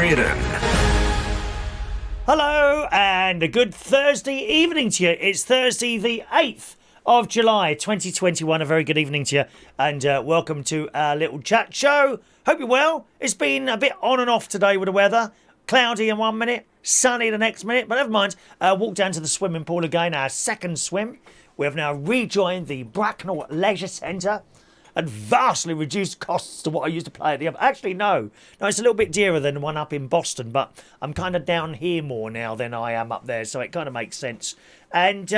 Sheridan. Hello and a good Thursday evening to you. It's Thursday the 8th of July 2021. A very good evening to you and welcome to our little chat show. Hope you're well. It's been a bit on and off today with the weather. Cloudy in 1 minute, sunny the next minute, but never mind. Walked down to the swimming pool again, our second swim. We have now rejoined the Bracknell Leisure Centre and vastly reduced costs to what I used to play at the other. Actually, no, it's a little bit dearer than the one up in Boston, but I'm kind of down here more now than I am up there, so it kind of makes sense. And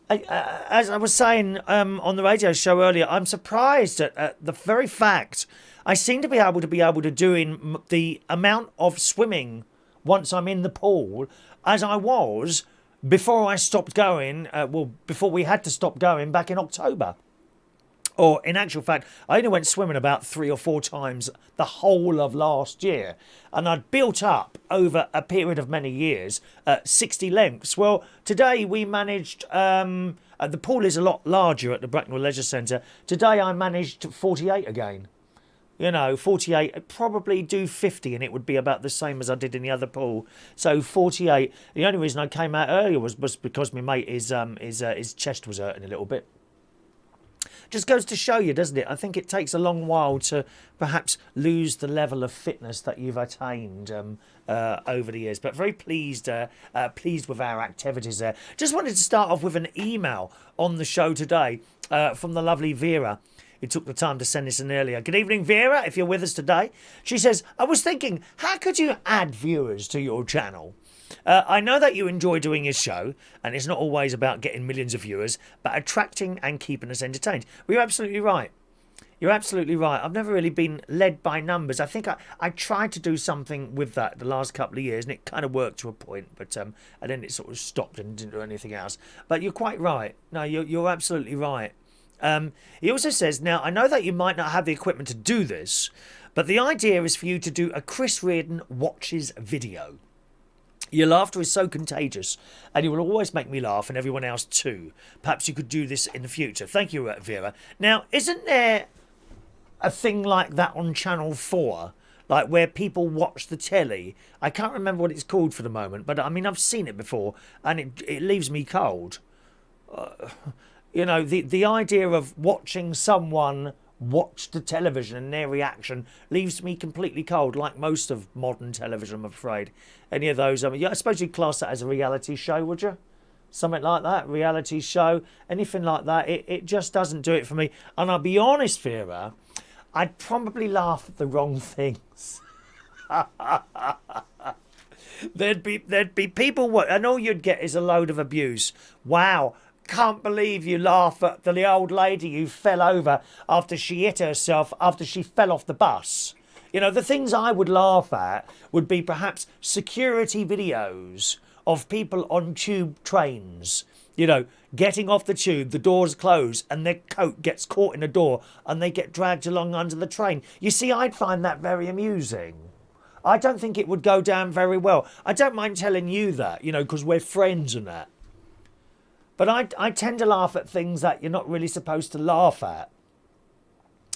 as I was saying on the radio show earlier, I'm surprised at the very fact I seem to be able to do the amount of swimming once I'm in the pool as I was before I stopped going, before we had to stop going back in October. Or in actual fact, I only went swimming about 3 or 4 times the whole of last year. And I'd built up over a period of many years 60 lengths. Well, today we managed, the pool is a lot larger at the Bracknell Leisure Centre. Today I managed 48 again. 48, I'd probably do 50 and it would be about the same as I did in the other pool. So 48. The only reason I came out earlier was because my mate, his chest was hurting a little bit. Just goes to show you, doesn't it? I think it takes a long while to perhaps lose the level of fitness that you've attained over the years. But very pleased with our activities there. Just wanted to start off with an email on the show today from the lovely Vera, who took the time to send this in earlier. Good evening, Vera, if you're with us today. She says, I was thinking, how could you add viewers to your channel? I know that you enjoy doing your show, and it's not always about getting millions of viewers, but attracting and keeping us entertained. Well, you're absolutely right. You're absolutely right. I've never really been led by numbers. I think I tried to do something with that the last couple of years, and it kind of worked to a point, but and then it sort of stopped and didn't do anything else. But you're quite right. No, you're absolutely right. He also says, now, I know that you might not have the equipment to do this, but the idea is for you to do a Chris Reardon Watches video. Your laughter is so contagious, and you will always make me laugh and everyone else too. Perhaps you could do this in the future. Thank you, Vera. Now, isn't there a thing like that on Channel 4? Like where people watch the telly? I can't remember what it's called for the moment, but I mean, I've seen it before, and it leaves me cold. The idea of watching someone watch the television and their reaction leaves me completely cold, like most of modern television, I'm afraid. Any of those, I suppose you'd class that as a reality show, would you? Something like that, reality show, anything like that, it just doesn't do it for me. And I'll be honest, Vera, I'd probably laugh at the wrong things. There'd be people, and all you'd get is a load of abuse. Wow. Can't believe you laugh at the old lady who fell over after she hit herself after she fell off the bus. The things I would laugh at would be perhaps security videos of people on tube trains. Getting off the tube, the doors close and their coat gets caught in the door and they get dragged along under the train. You see, I'd find that very amusing. I don't think it would go down very well. I don't mind telling you that, because we're friends and that. But I tend to laugh at things that you're not really supposed to laugh at.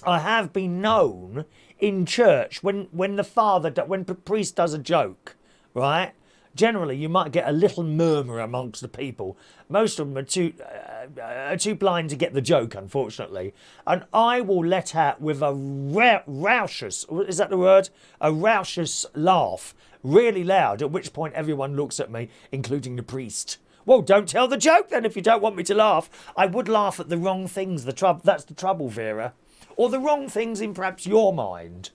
I have been known in church when the priest does a joke, right? Generally, you might get a little murmur amongst the people. Most of them are too blind to get the joke, unfortunately. And I will let out with a raucous, is that the word? A raucous laugh, really loud, at which point everyone looks at me, including the priest. Well, don't tell the joke then if you don't want me to laugh. I would laugh at the wrong things. That's the trouble, Vera. Or the wrong things in perhaps your mind.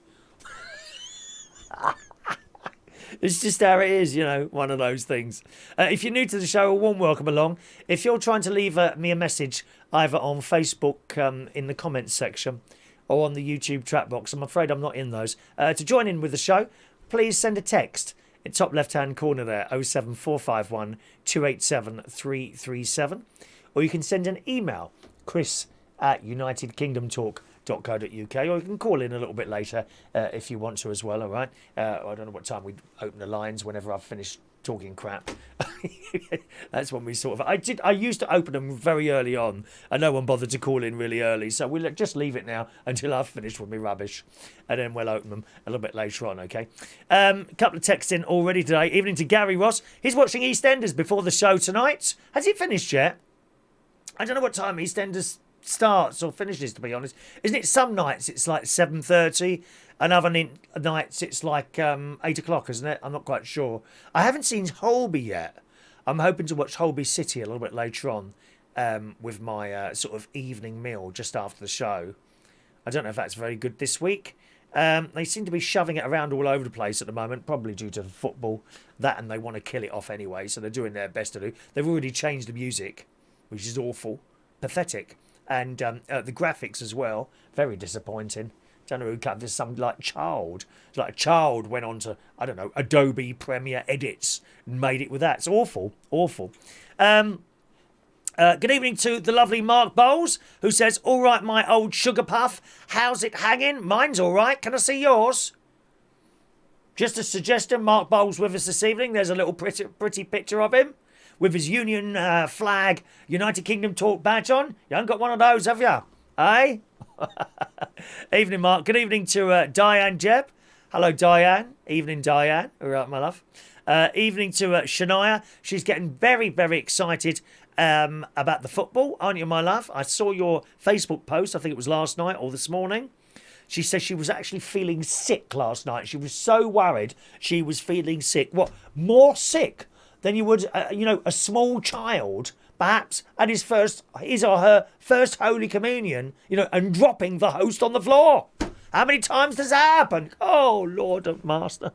It's just how it is, one of those things. If you're new to the show, a warm welcome along. If you're trying to leave me a message either on Facebook in the comments section or on the YouTube chat box, I'm afraid I'm not in those. To join in with the show, please send a text. In top left-hand corner there, 07451 287 337. Or you can send an email, chris@unitedkingdomtalk.com. or you can call in a little bit later if you want to as well, all right? I don't know what time we open the lines, whenever I've finished talking crap. That's when we sort of... I used to open them very early on, and no one bothered to call in really early, so we'll just leave it now until I've finished with my rubbish, and then we'll open them a little bit later on, okay? Couple of texts in already today. Evening to Gary Ross. He's watching EastEnders before the show tonight. Has he finished yet? I don't know what time EastEnders starts or finishes, to be honest. Isn't it some nights it's like 7:30, and other nights it's like 8 o'clock, isn't it? I'm not quite sure. I haven't seen Holby yet. I'm hoping to watch Holby City a little bit later on with my sort of evening meal just after the show. I don't know if that's very good this week. They seem to be shoving it around all over the place at the moment, probably due to football. That, and they want to kill it off anyway, so they're doing their best to do. They've already changed the music, which is awful, pathetic. And the graphics as well, very disappointing. Don't know who cut this. Some like a child went on to, I don't know, Adobe Premiere Edits and made it with that. It's awful. Good evening to the lovely Mark Bowles, who says, all right, my old sugar puff, how's it hanging? Mine's all right. Can I see yours? Just a suggestion, Mark Bowles with us this evening. There's a little pretty picture of him with his Union flag, United Kingdom talk badge on. You haven't got one of those, have you? Eh? Evening, Mark. Good evening to Diane Jebb. Hello, Diane. Evening, Diane. All right, my love. Evening to Shania. She's getting very, very excited about the football, aren't you, my love? I saw your Facebook post. I think it was last night or this morning. She says she was actually feeling sick last night. She was so worried she was feeling sick. What? More sick than you would, a small child, perhaps, at his or her first Holy Communion, and dropping the host on the floor. How many times does that happen? Oh, Lord of Master.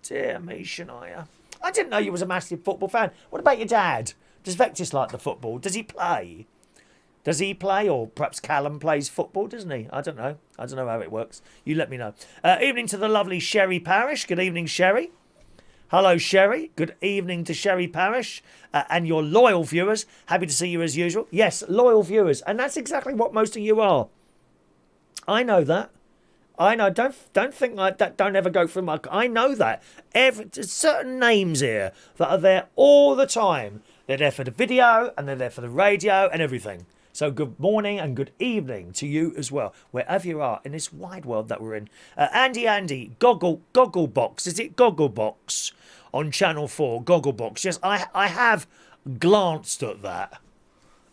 Dear me, Shania. I didn't know you was a massive football fan. What about your dad? Does Vectis like the football? Does he play? Or perhaps Callum plays football, doesn't he? I don't know. I don't know how it works. You let me know. Evening to the lovely Sherry Parish. Good evening, Sherry. Hello, Sherry. Good evening to Sherry Parish and your loyal viewers. Happy to see you as usual. Yes, loyal viewers. And that's exactly what most of you are. I know that. I know. Don't think like that. Don't ever go through my... I know that. There's certain names here that are there all the time. They're there for the video and they're there for the radio and everything. So good morning and good evening to you as well, wherever you are in this wide world that we're in. Andy, Gogglebox. Is it Gogglebox on Channel 4? Gogglebox. Yes, I have glanced at that,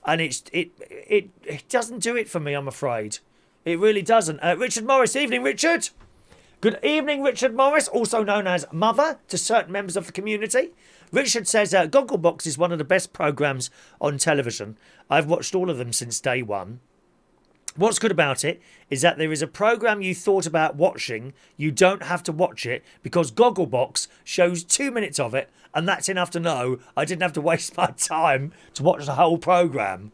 and it doesn't do it for me, I'm afraid. It really doesn't. Richard Morris. Evening, Richard. Good evening, Richard Morris, also known as Mother to certain members of the community. Richard says Gogglebox is one of the best programmes on television. I've watched all of them since day one. What's good about it is that there is a programme you thought about watching. You don't have to watch it because Gogglebox shows 2 minutes of it, and that's enough to know I didn't have to waste my time to watch the whole programme.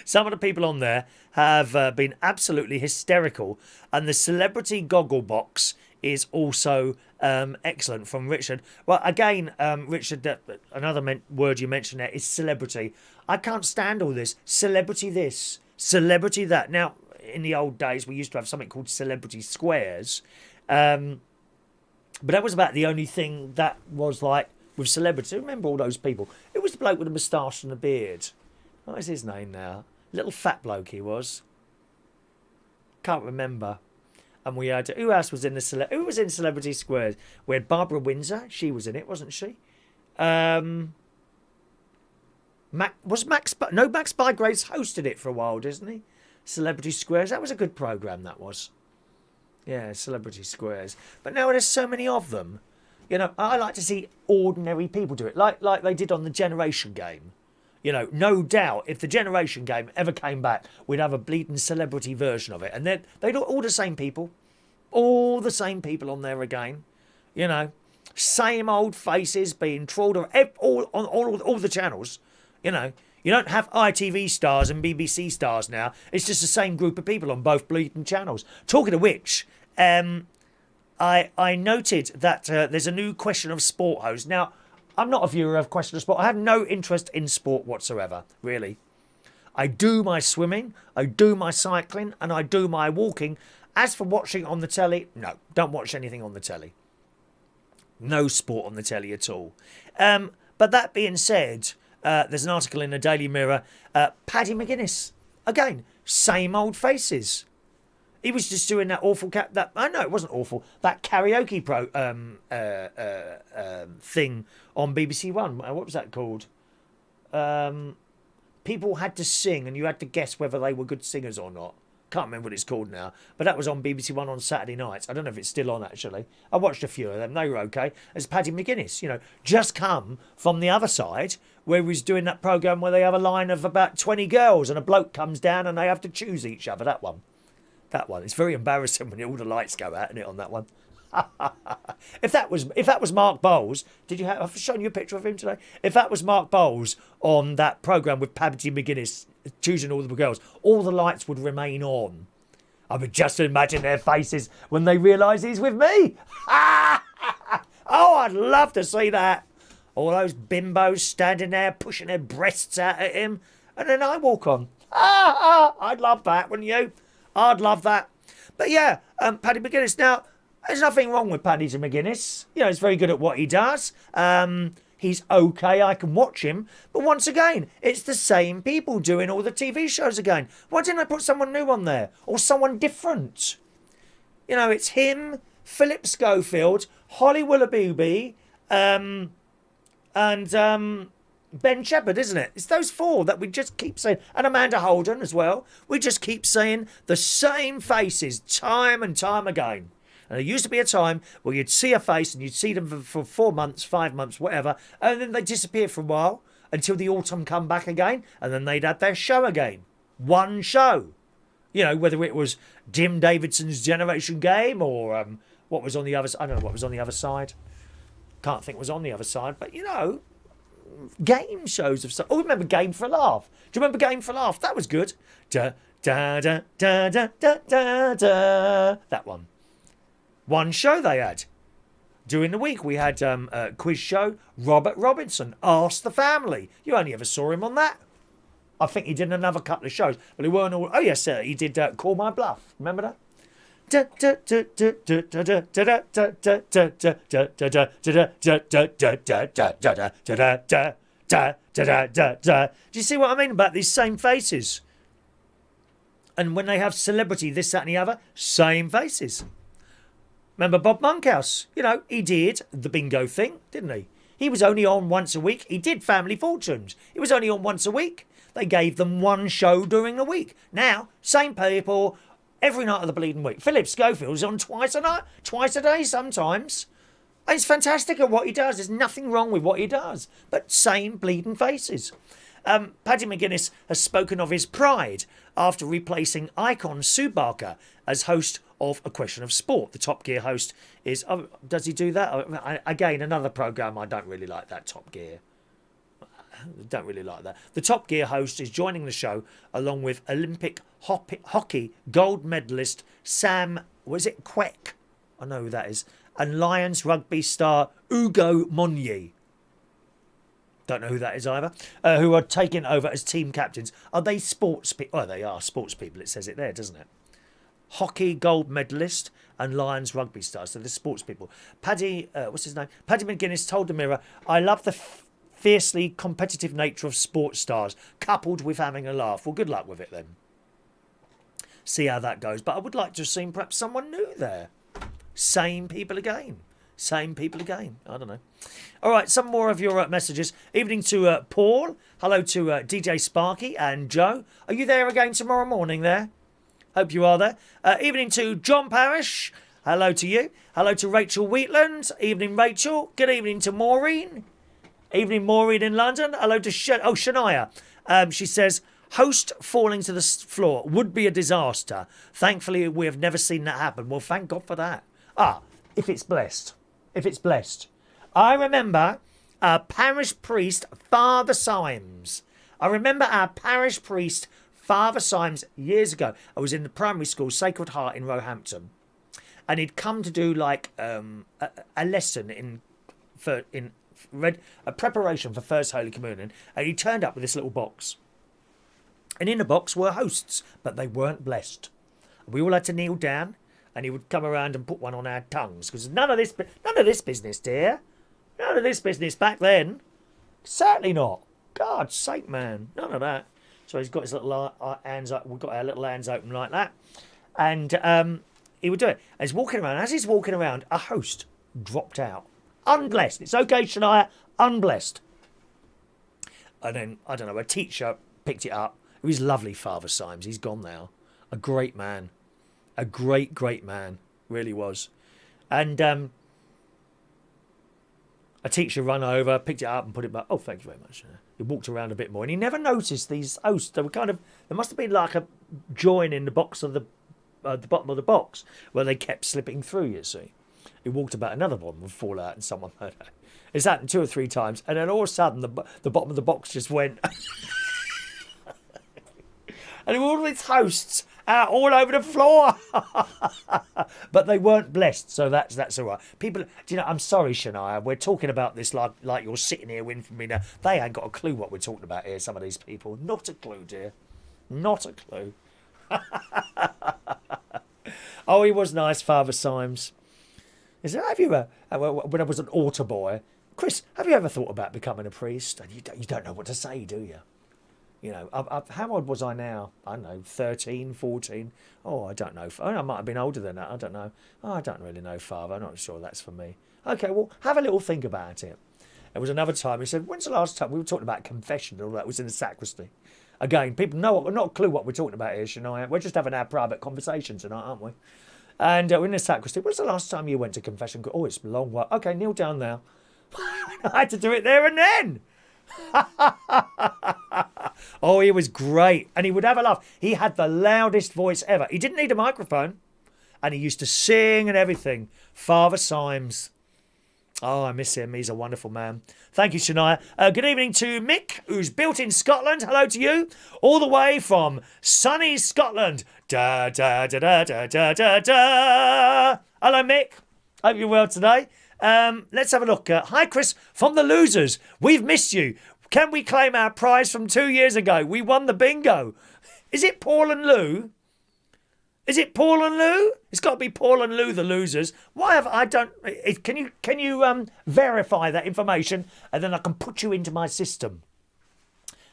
Some of the people on there have been absolutely hysterical, and the celebrity Gogglebox is also excellent from Richard. Well, again, Richard, another word you mentioned there is celebrity. I can't stand all this. Celebrity this, celebrity that. Now, in the old days, we used to have something called Celebrity Squares. But that was about the only thing that was like with celebrity. Remember all those people? It was the bloke with the moustache and the beard. What is his name now? Little fat bloke he was. Can't remember. And we had... Who else was in the... Who was in Celebrity Squares? We had Barbara Windsor. She was in it, wasn't she? Max Bygraves hosted it for a while, didn't he? Celebrity Squares. That was a good programme, that was. Yeah, Celebrity Squares. But now there's so many of them. I like to see ordinary people do it. Like they did on the Generation Game. No doubt, if the Generation Game ever came back, we'd have a bleeding celebrity version of it. And they'd all the same people. All the same people on there again. Same old faces being trawled on all the channels. You don't have ITV stars and BBC stars now. It's just the same group of people on both bleeding channels. Talking of which, I noted that there's a new Question of Sport host. Now, I'm not a viewer of Question of Sport. I have no interest in sport whatsoever, really. I do my swimming, I do my cycling, and I do my walking. As for watching on the telly, no, don't watch anything on the telly. No sport on the telly at all. But that being said, there's an article in the Daily Mirror. Paddy McGuinness, again, same old faces. He was just doing that awful no, it wasn't awful. That karaoke thing on BBC One. What was that called? People had to sing, and you had to guess whether they were good singers or not. Can't remember what it's called now, but that was on BBC One on Saturday nights. I don't know if it's still on, actually. I watched a few of them. They were okay. As Paddy McGuinness, just come from the other side, where he was doing that programme where they have a line of about 20 girls and a bloke comes down and they have to choose each other. That one. It's very embarrassing when all the lights go out, isn't it, on that one? If that was Mark Bowles, I've shown you a picture of him today. If that was Mark Bowles on that programme with Paddy McGuinness choosing all the girls, all the lights would remain on. I would just imagine their faces when they realise he's with me. Oh, I'd love to see that. All those bimbos standing there pushing their breasts out at him, and then I walk on. I'd love that, wouldn't you? I'd love that. But yeah, Paddy McGuinness. Now, there's nothing wrong with Paddy McGuinness. He's very good at what he does. He's okay. I can watch him. But once again, it's the same people doing all the TV shows again. Why didn't I put someone new on there? Or someone different? It's him, Philip Schofield, Holly Willoughby, and Ben Shepherd, isn't it? It's those four that we just keep saying. And Amanda Holden as well. We just keep saying the same faces time and time again. And there used to be a time where you'd see a face and you'd see them for 4 months, 5 months, whatever, and then they'd disappear for a while until the autumn come back again, and then they'd have their show again. One show. Whether it was Jim Davidson's Generation Game or what was on the other side. I don't know what was on the other side. Can't think what was on the other side, but game shows of stuff. Oh, remember Game for a Laugh? Do you remember Game for a Laugh? That was good. Da da da da da da da da. That one. One show they had. During the week we had a quiz show. Robert Robinson, Ask the Family. You only ever saw him on that. I think he did another couple of shows, but he weren't all. Oh yes, sir. He did Call My Bluff. Remember that? Do you see what I mean about these same faces? And when they have celebrity, this, that, and the other, same faces. Remember Bob Monkhouse? He did the bingo thing, didn't he? He was only on once a week. He did Family Fortunes. He was only on once a week. They gave them one show during the week. Now, same people, every night of the bleeding week. Philip Schofield's on twice a day sometimes. And he's fantastic at what he does. There's nothing wrong with what he does. But same bleeding faces. Paddy McGuinness has spoken of his pride after replacing icon Sue Barker as host of A Question of Sport. The Top Gear host is... Oh, does he do that? Again, another programme I don't really like, that Top Gear. Don't really like that. The Top Gear host is joining the show along with Olympic hockey gold medalist Sam... Was it Queck? I know who that is. And Lions rugby star Ugo Monye. Don't know who that is either. Who are taking over as team captains. Are they sports people? Oh, they are sports people. It says it there, doesn't it? Hockey gold medalist and Lions rugby star. So they're sports people. Paddy, what's his name? Paddy McGuinness told the Mirror, I love the fiercely competitive nature of sports stars, coupled with having a laugh. Well, good luck with it then. See how that goes. But I would like to have seen perhaps someone new there. Same people again. I don't know. All right, some more of your messages. Evening to Paul. Hello to DJ Sparky and Joe. Are you there again tomorrow morning there? Hope you are there. Evening to John Parrish. Hello to you. Hello to Rachel Wheatland. Evening, Rachel. Good evening to Maureen. Evening, Maureen in London. Hello to Shania. She says, host falling to the floor would be a disaster. Thankfully, we have never seen that happen. Well, thank God for that. If it's blessed. I remember our parish priest, Father Symes. Years ago. I was in the primary school, Sacred Heart in Roehampton. And he'd come to do like a lesson in a preparation for First Holy Communion. And he turned up with this little box. And in the box were hosts, but they weren't blessed. We all had to kneel down, and he would come around and put one on our tongues, because none of this business, dear. None of this business back then. Certainly not. God's sake, man. None of that. So he's got his little hands up. We've got our little hands open like that. And he would do it. And he's walking around. As he's walking around, a host dropped out. Unblessed. It's okay, Shania. Unblessed. And then, I don't know, a teacher picked it up. It was lovely, Father Symes. He's gone now. A great man. A great, great man. Really was. And a teacher ran over, picked it up and put it back. Oh, thank you very much. He walked around a bit more. And he never noticed these hosts. They were kind of... There must have been like a join in the box of the bottom of the box where they kept slipping through, you see. He walked about, another one would fall out and someone heard it. It's happened 2 or 3 times. And then all of a sudden, the bottom of the box just went... And all these hosts out all over the floor. But they weren't blessed, so that's all right. People, do you know, I'm sorry, Shania, we're talking about this like you're sitting here waiting for me now. They ain't got a clue what we're talking about here, some of these people. Not a clue, dear. Not a clue. Oh, he was nice, Father Symes. He said, have you ever, when I was an altar boy, Chris, have you ever thought about becoming a priest? And you don't know what to say, do you? You know, how old was I now? I don't know, 13, 14. Oh, I don't know. I might have been older than that. I don't know. Oh, I don't really know, Father. I'm not sure that's for me. Okay, well, have a little think about it. There was another time he said, when's the last time we were talking about confession and all that? It was in the sacristy. Again, people know, not a clue what we're talking about here, Shania. We're just having our private conversation tonight, aren't we? And we're in the sacristy. When's the last time you went to confession? Oh, it's a long while. Okay, kneel down now. I had to do it there and then. Oh, he was great. And he would have a laugh. He had the loudest voice ever. He didn't need a microphone. And he used to sing and everything. Father Symes. Oh, I miss him. He's a wonderful man. Thank you, Shania. Good evening to Mick, who's built in Scotland. Hello to you. All the way from sunny Scotland. Da, da, da, da, da, da, da, da. Hello, Mick. Hope you're well today. Let's have a look. Hi, Chris, from the Losers. We've missed you. Can we claim our prize from 2 years ago? We won the bingo. Is it Paul and Lou? Is it Paul and Lou? It's got to be Paul and Lou, the Losers. Why have I don't? Can you verify that information, and then I can put you into my system?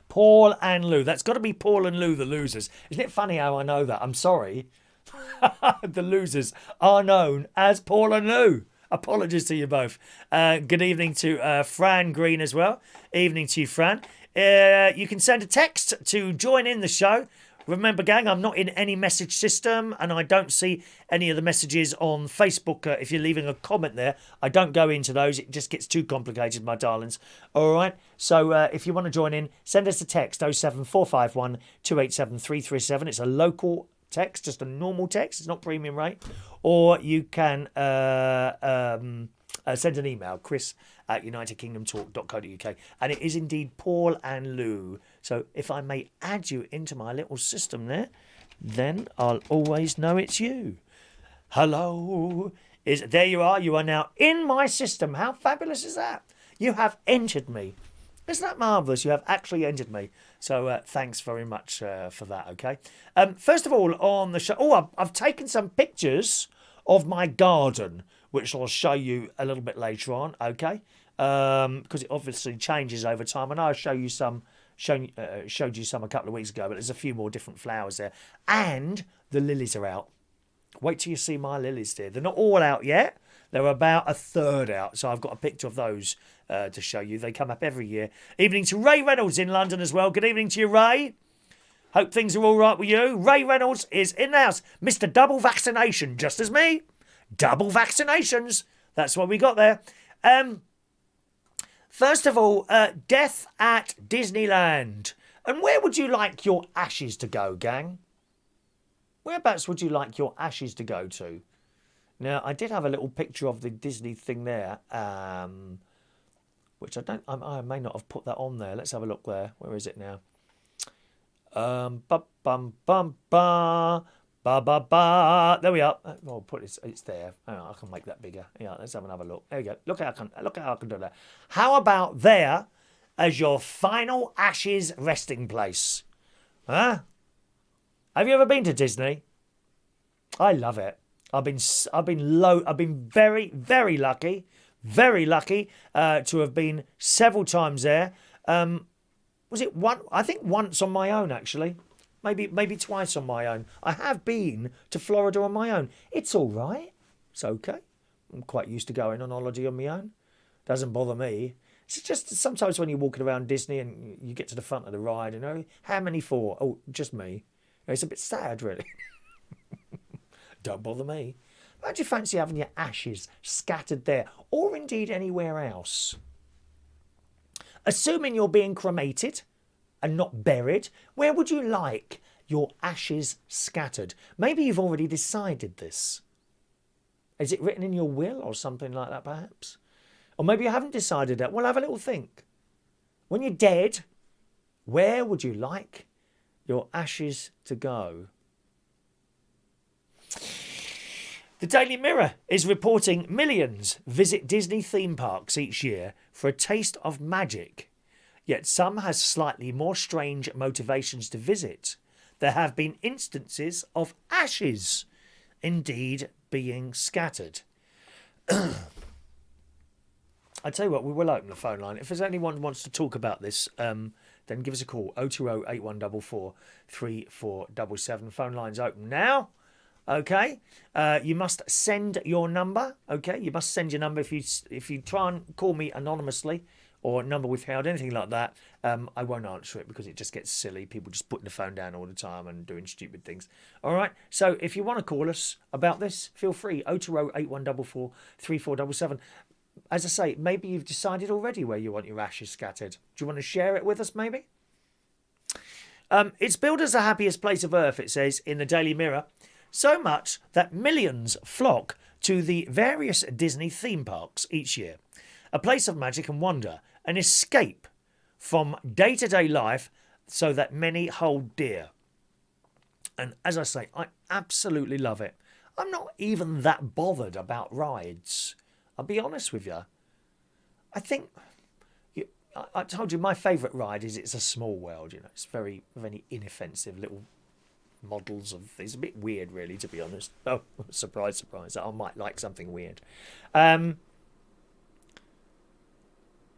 Paul and Lou. That's got to be Paul and Lou, the Losers. Isn't it funny how I know that? I'm sorry. The Losers are known as Paul and Lou. Apologies to you both. Good evening to Fran Green as well. Evening to you, Fran. You can send a text to join in the show. Remember, gang, I'm not in any message system, and I don't see any of the messages on Facebook. If you're leaving a comment there, I don't go into those. It just gets too complicated, my darlings. All right? So if you want to join in, send us a text, 07451 287 337. It's a local text, just a normal text. It's not premium rate. Or you can send an email, chris@unitedkingdomtalk.co.uk. And it is indeed Paul and Lou. So if I may add you into my little system there, then I'll always know it's you. Hello. There you are. You are now in my system. How fabulous is that? You have entered me. Isn't that marvellous? You have actually entered me. So thanks very much for that, okay? First of all, on the show... Oh, I've taken some pictures of my garden, which I'll show you a little bit later on, okay? Because it obviously changes over time. And I'll show you some... showed you some a couple of weeks ago, but there's a few more different flowers there. And the lilies are out. Wait till you see my lilies, dear. They're not all out yet. They're about a third out. So I've got a picture of those to show you. They come up every year. Evening to Ray Reynolds in London as well. Good evening to you, Ray. Hope things are all right with you. Ray Reynolds is in the house. Mr. Double Vaccination, just as me. Double vaccinations. That's what we got there. First of all, death at Disneyland. And where would you like your ashes to go, gang? Whereabouts would you like your ashes to go to? Now, I did have a little picture of the Disney thing there, which I may not have put that on there. Let's have a look there. Where is it now? There we are. I'll put it. It's there. Oh, I can make that bigger. Yeah, let's have another look. There you go. Look how I can do that. How about there as your final ashes resting place? Huh? Have you ever been to Disney? I love it. I've been very, very lucky to have been several times there. Was it one? I think once on my own, actually. Maybe twice on my own. I have been to Florida on my own. It's all right. It's okay. I'm quite used to going on holiday on my own. Doesn't bother me. It's just sometimes when you're walking around Disney and you get to the front of the ride, how many for? Oh, just me. It's a bit sad, really. Don't bother me. How do you fancy having your ashes scattered there, or indeed anywhere else? Assuming you're being cremated and not buried, where would you like your ashes scattered? Maybe you've already decided this. Is it written in your will or something like that, perhaps? Or maybe you haven't decided that. Well, have a little think. When you're dead, where would you like your ashes to go? The Daily Mirror is reporting millions visit Disney theme parks each year for a taste of magic. Yet some has slightly more strange motivations to visit. There have been instances of ashes indeed being scattered. I tell you what, we will open the phone line. If there's anyone who wants to talk about this, then give us a call. 020 8144 3477. Phone line's open now. Okay, you must send your number. Okay, you must send your number if you try and call me anonymously or number withheld, anything like that. I won't answer it because it just gets silly. People just putting the phone down all the time and doing stupid things. All right, so if you want to call us about this, feel free. 020 8144 3477. As I say, maybe you've decided already where you want your ashes scattered. Do you want to share it with us, maybe? It's billed as the happiest place of Earth, it says in the Daily Mirror. So much that millions flock to the various Disney theme parks each year. A place of magic and wonder, an escape from day-to-day life so that many hold dear. And as I say, I absolutely love it. I'm not even that bothered about rides. I'll be honest with you. I think, I told you my favourite ride is It's a Small World. It's very, very inoffensive little models of. It's a bit weird, really, to be honest. Oh, surprise, surprise! I might like something weird. But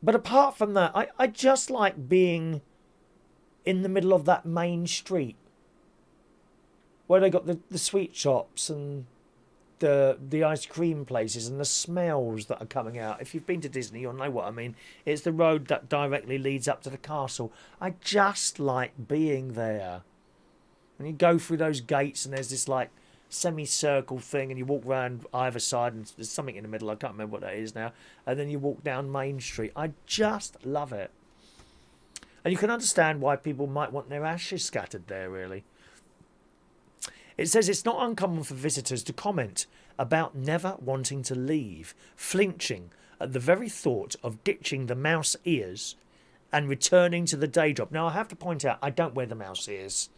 apart from that, I just like being in the middle of that main street where they got the sweet shops and the ice cream places and the smells that are coming out. If you've been to Disney, you'll know what I mean. It's the road that directly leads up to the castle. I just like being there. And you go through those gates and there's this like semicircle thing and you walk around either side and there's something in the middle. I can't remember what that is now. And then you walk down Main Street. I just love it. And you can understand why people might want their ashes scattered there, really. It says it's not uncommon for visitors to comment about never wanting to leave, flinching at the very thought of ditching the mouse ears and returning to the day job. Now, I have to point out, I don't wear the mouse ears.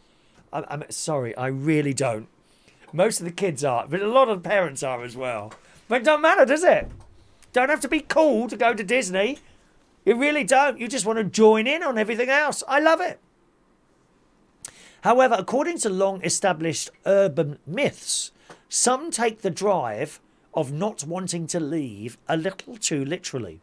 I'm sorry, I really don't. Most of the kids are, but a lot of the parents are as well. But it don't matter, does it? Don't have to be cool to go to Disney. You really don't. You just want to join in on everything else. I love it. However, according to long-established urban myths, some take the drive of not wanting to leave a little too literally.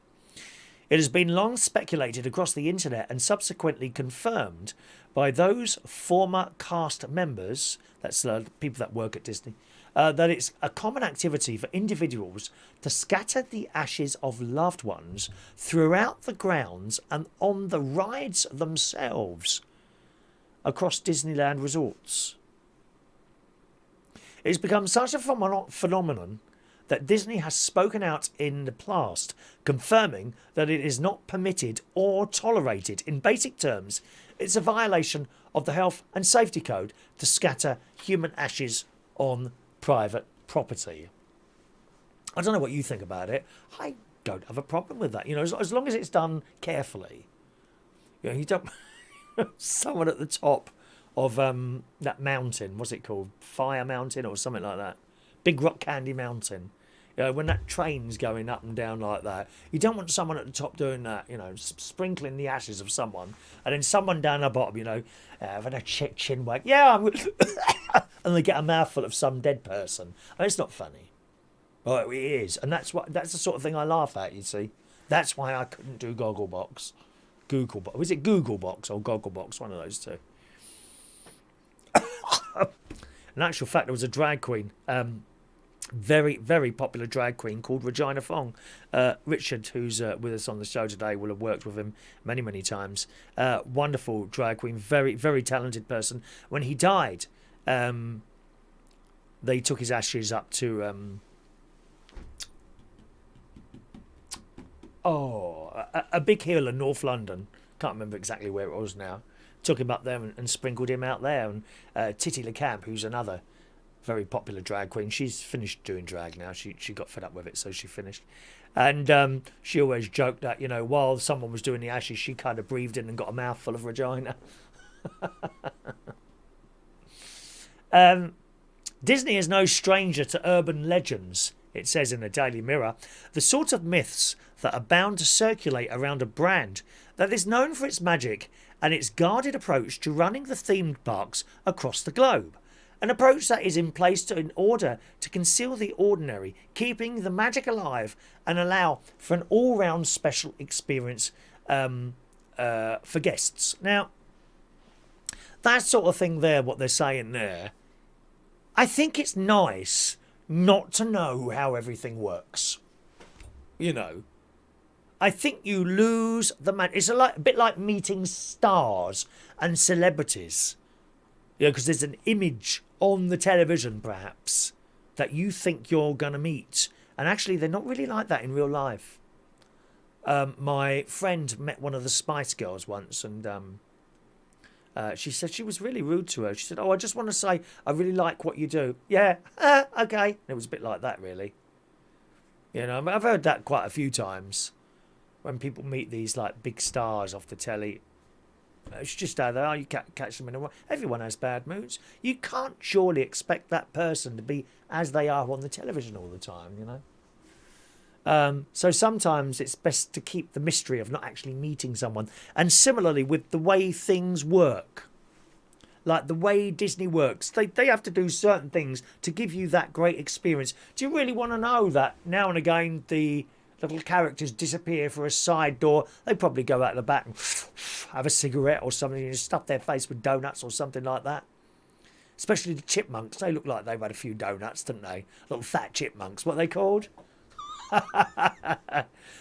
It has been long speculated across the internet and subsequently confirmed by those former cast members, that's people that work at Disney, that it's a common activity for individuals to scatter the ashes of loved ones throughout the grounds and on the rides themselves across Disneyland resorts. It's become such a phenomenon that Disney has spoken out in the past, confirming that it is not permitted or tolerated. In basic terms, it's a violation of the Health and Safety Code to scatter human ashes on private property. I don't know what you think about it. I don't have a problem with that. As long as it's done carefully. You don't... Someone at the top of that mountain, what's it called? Fire Mountain or something like that. Big Rock Candy Mountain. You know, when that train's going up and down like that, you don't want someone at the top doing that, you know, sprinkling the ashes of someone, and then someone down the bottom, you know, having a chin wag. Yeah, and they get a mouthful of some dead person. I mean, it's not funny. Oh, it is, and that's the sort of thing I laugh at. You see, that's why I couldn't do Gogglebox. Googlebox. Was it Googlebox or Gogglebox? One of those two. In actual fact, there was a drag queen, very, very popular drag queen called Regina Fong. Richard, who's with us on the show today, will have worked with him many, many times. Wonderful drag queen, very, very talented person. When he died, they took his ashes up to a big hill in North London. Can't remember exactly where it was now. Took him up there and sprinkled him out there. And Titty LeCamp, who's another very popular drag queen, she's finished doing drag now. She got fed up with it, so she finished. And she always joked that, you know, while someone was doing the ashes, she kind of breathed in and got a mouthful of Regina. Disney is no stranger to urban legends. It says in the Daily Mirror, the sort of myths that are bound to circulate around a brand that is known for its magic and its guarded approach to running the themed parks across the globe. An approach that is in place in order to conceal the ordinary, keeping the magic alive and allow for an all-round special experience for guests. Now, that sort of thing there, what they're saying there, I think it's nice not to know how everything works. You know, I think you lose the man. It's a bit like meeting stars and celebrities. You know, because there's an image on the television, perhaps, that you think you're going to meet. And actually, they're not really like that in real life. My friend met one of the Spice Girls once, and she said she was really rude to her. She said, "Oh, I just want to say I really like what you do." Yeah, okay. And it was a bit like that, really. You know, I've heard that quite a few times when people meet these like big stars off the telly. It's just how they are. You can't catch them in a... Everyone has bad moods. You can't surely expect that person to be as they are on the television all the time, you know. So sometimes it's best to keep the mystery of not actually meeting someone. And similarly with the way things work, like the way Disney works, they have to do certain things to give you that great experience. Do you really want to know that now and again the little characters disappear for a side door? They probably go out the back and have a cigarette or something and stuff their face with donuts or something like that. Especially the chipmunks. They look like they've had a few donuts, don't they? Little fat chipmunks, what are they called?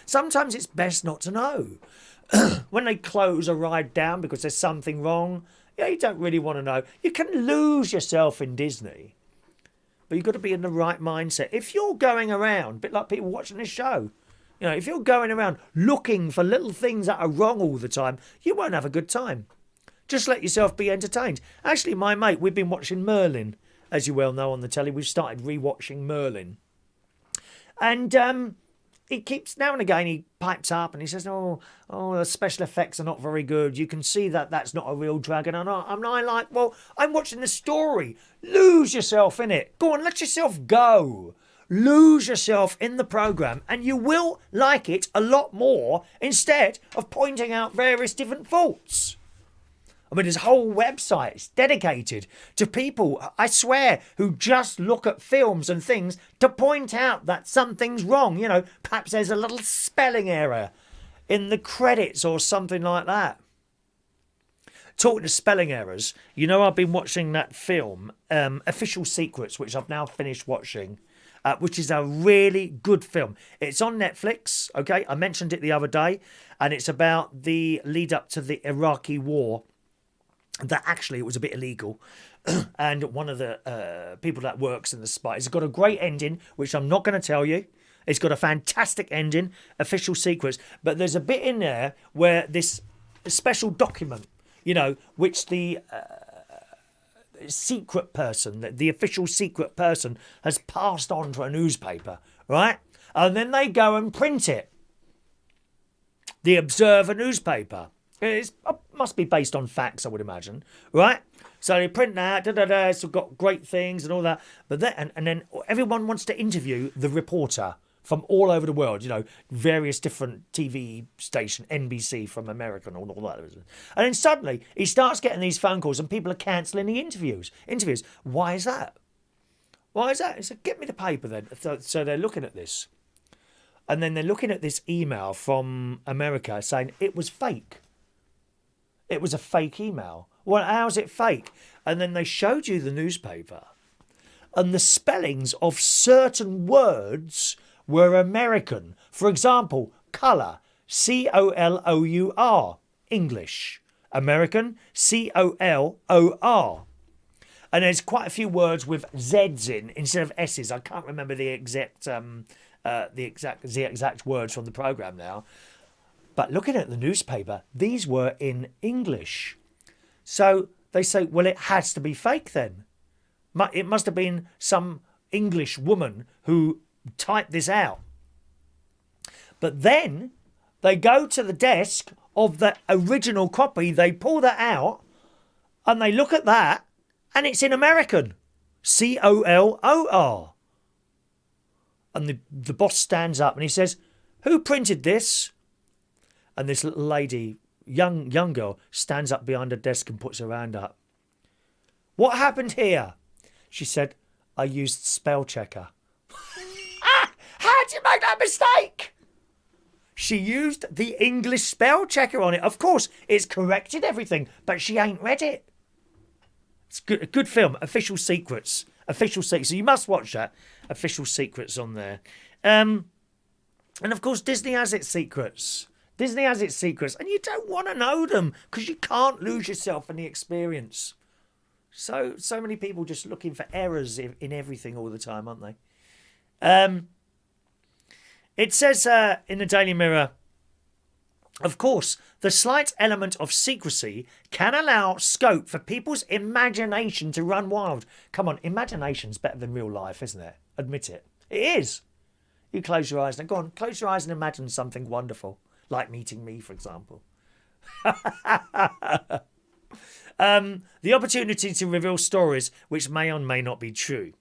Sometimes it's best not to know. When they close a ride down because there's something wrong, yeah, you don't really want to know. You can lose yourself in Disney, but you've got to be in the right mindset. If you're going around, a bit like people watching this show, you know, if you're going around looking for little things that are wrong all the time, you won't have a good time. Just let yourself be entertained. Actually, my mate, we've been watching Merlin, as you well know on the telly. We've started rewatching Merlin. And he keeps, now and again, he pipes up and he says, oh, the special effects are not very good. You can see that that's not a real dragon. And I'm like, well, I'm watching the story. Lose yourself in it. Go on, let yourself go. Lose yourself in the programme and you will like it a lot more instead of pointing out various different faults. I mean, there's whole websites dedicated to people, I swear, who just look at films and things to point out that something's wrong. You know, perhaps there's a little spelling error in the credits or something like that. Talking of spelling errors, you know, I've been watching that film, Official Secrets, which I've now finished watching, which is a really good film. It's on Netflix, okay? I mentioned it the other day, and it's about the lead up to the Iraqi war. That actually it was a bit illegal. And one of the people that works in the spy has got a great ending, which I'm not going to tell you. It's got a fantastic ending, Official Secrets. But there's a bit in there where this special document, you know, which the secret person, the official secret person has passed on to a newspaper, right? And then they go and print it. The Observer newspaper. It must be based on facts, I would imagine, right? So they print that, it's got great things and all that. But then, and then everyone wants to interview the reporter from all over the world, various different TV station, NBC from America and all that. And then suddenly he starts getting these phone calls and people are cancelling the interviews. Why is that? He said, get me the paper then. So they're looking at this. And then they're looking at this email from America saying it was fake. It was a fake email. Well, how's it fake? And then they showed you the newspaper. And the spellings of certain words were American. For example, colour, C-O-L-O-U-R, English. American, C-O-L-O-R. And there's quite a few words with Z's in instead of S's. I can't remember the exact words from the programme now. But looking at the newspaper, these were in English. So they say, well, it has to be fake then. It must have been some English woman who typed this out. But then they go to the desk of the original copy, they pull that out, and they look at that, and it's in American. C-O-L-O-R. And the boss stands up and he says, who printed this? And this little lady, young girl, stands up behind her desk and puts her hand up. What happened here? She said, I used spell checker. How'd you make that mistake? She used the English spell checker on it. Of course, it's corrected everything, but she ain't read it. It's a good film, Official Secrets. So you must watch that. Official Secrets on there. And of course, Disney has its secrets. And you don't want to know them because you can't lose yourself in the experience. So many people just looking for errors in everything all the time, aren't they? It says in the Daily Mirror, of course, the slight element of secrecy can allow scope for people's imagination to run wild. Come on, imagination's better than real life, isn't it? Admit it. It is. You close your eyes and go on, close your eyes and imagine something wonderful, like meeting me, for example. The opportunity to reveal stories which may or may not be true.